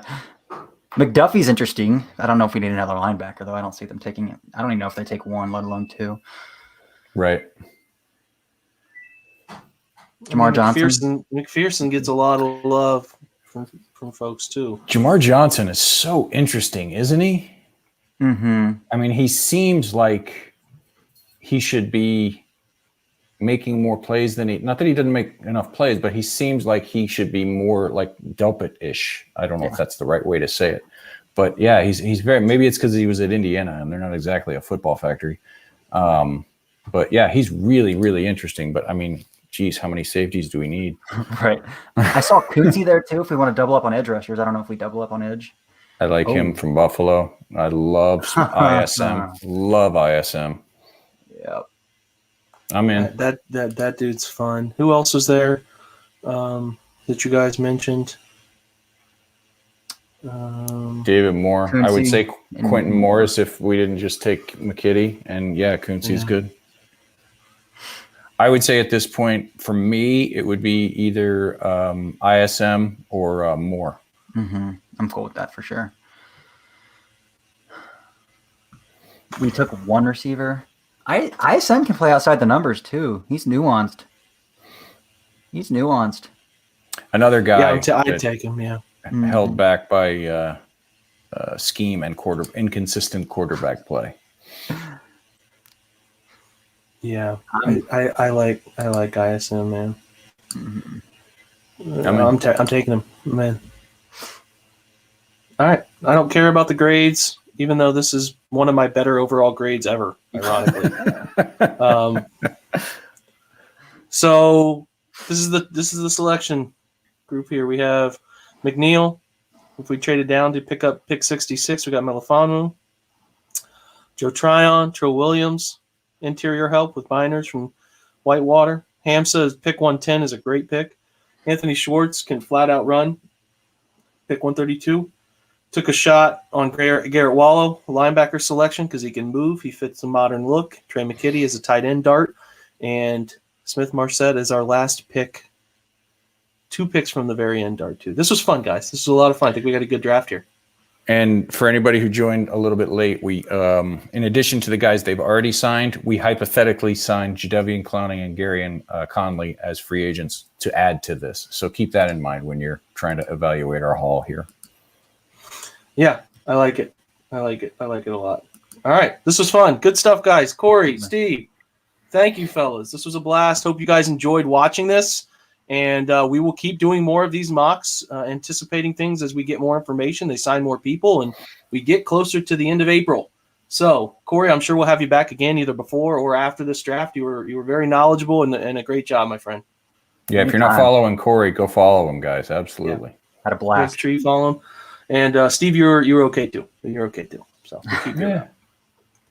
McDuffie's interesting. I don't know if we need another linebacker, though. I don't see them taking it. I don't even know if they take 1, let alone 2. Right. Jamar Johnson. McPherson gets a lot of love from folks, too. Jamar Johnson is so interesting, isn't he? Mm-hmm. I mean, he seems like he should be making more plays than not that he didn't make enough plays, but he seems like he should be more like Delpit-ish. I don't know if that's the right way to say it, but yeah, he's very, maybe it's because he was at Indiana and they're not exactly a football factory. But yeah, he's really, really interesting. But I mean, geez, how many safeties do we need? Right. I saw Coonsey there too. If we want to double up on edge rushers, I don't know if we double up on edge. I like him from Buffalo. I love ISM. Love ISM. Yep. I'm in. That dude's fun. Who else was there that you guys mentioned? David Moore. Coonsey. I would say Quentin Morris if we didn't just take McKitty. And yeah, Coonsey's good. I would say at this point, for me, it would be either ISM or Moore. Mm-hmm. I'm cool with that for sure. We took one receiver. ISM can play outside the numbers too. He's nuanced. Another guy. Yeah, I'd take him. Yeah, held back by scheme and inconsistent quarterback play. Yeah, I like ISM, man. Mm-hmm. I'm taking him, man. All right, I don't care about the grades, even though this is one of my better overall grades ever, ironically. So this is the selection group here. We have McNeil. If we traded down to pick up pick 66, we got Melifonwu, Joe Tryon, Trill Williams, interior help with Miners from Whitewater. Hamza is pick 110 is a great pick. Anthony Schwartz can flat out run. Pick 132. Took a shot on Garrett Wallow, linebacker selection, because he can move. He fits the modern look. Trey McKitty is a tight end dart. And Smith Marset is our last pick. 2 picks from the very end dart, too. This was fun, guys. This was a lot of fun. I think we got a good draft here. And for anybody who joined a little bit late, we, in addition to the guys they've already signed, we hypothetically signed Jadeveon Clowney and Gary Conley as free agents to add to this. So keep that in mind when you're trying to evaluate our haul here. Yeah, I like it. I like it a lot. All right, this was fun. Good stuff, guys. Cory, Steve, thank you, fellas. This was a blast. Hope you guys enjoyed watching this. And we will keep doing more of these mocks, anticipating things as we get more information. They sign more people, and we get closer to the end of April. So, Cory, I'm sure we'll have you back again either before or after this draft. You were very knowledgeable and a great job, my friend. Yeah, if you're not following Cory, go follow him, guys. Absolutely. Yeah. Had a blast. Make sure you follow him. And Steve, you're okay too. You're okay too. So we'll keep you around.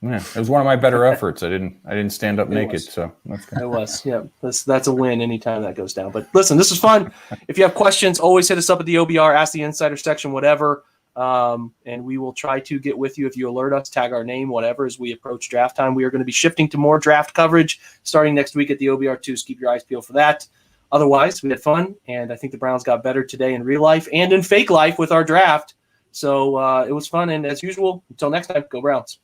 Yeah, it was one of my better efforts. I didn't stand up naked, so that's good. It was, yeah. That's a win anytime that goes down. But listen, this is fun. If you have questions, always hit us up at the OBR, Ask the Insider section, whatever. And we will try to get with you if you alert us, tag our name, whatever, as we approach draft time. We are going to be shifting to more draft coverage starting next week at the OBR too. So keep your eyes peeled for that. Otherwise, we had fun, and I think the Browns got better today in real life and in fake life with our draft. So it was fun, and as usual, until next time, go Browns.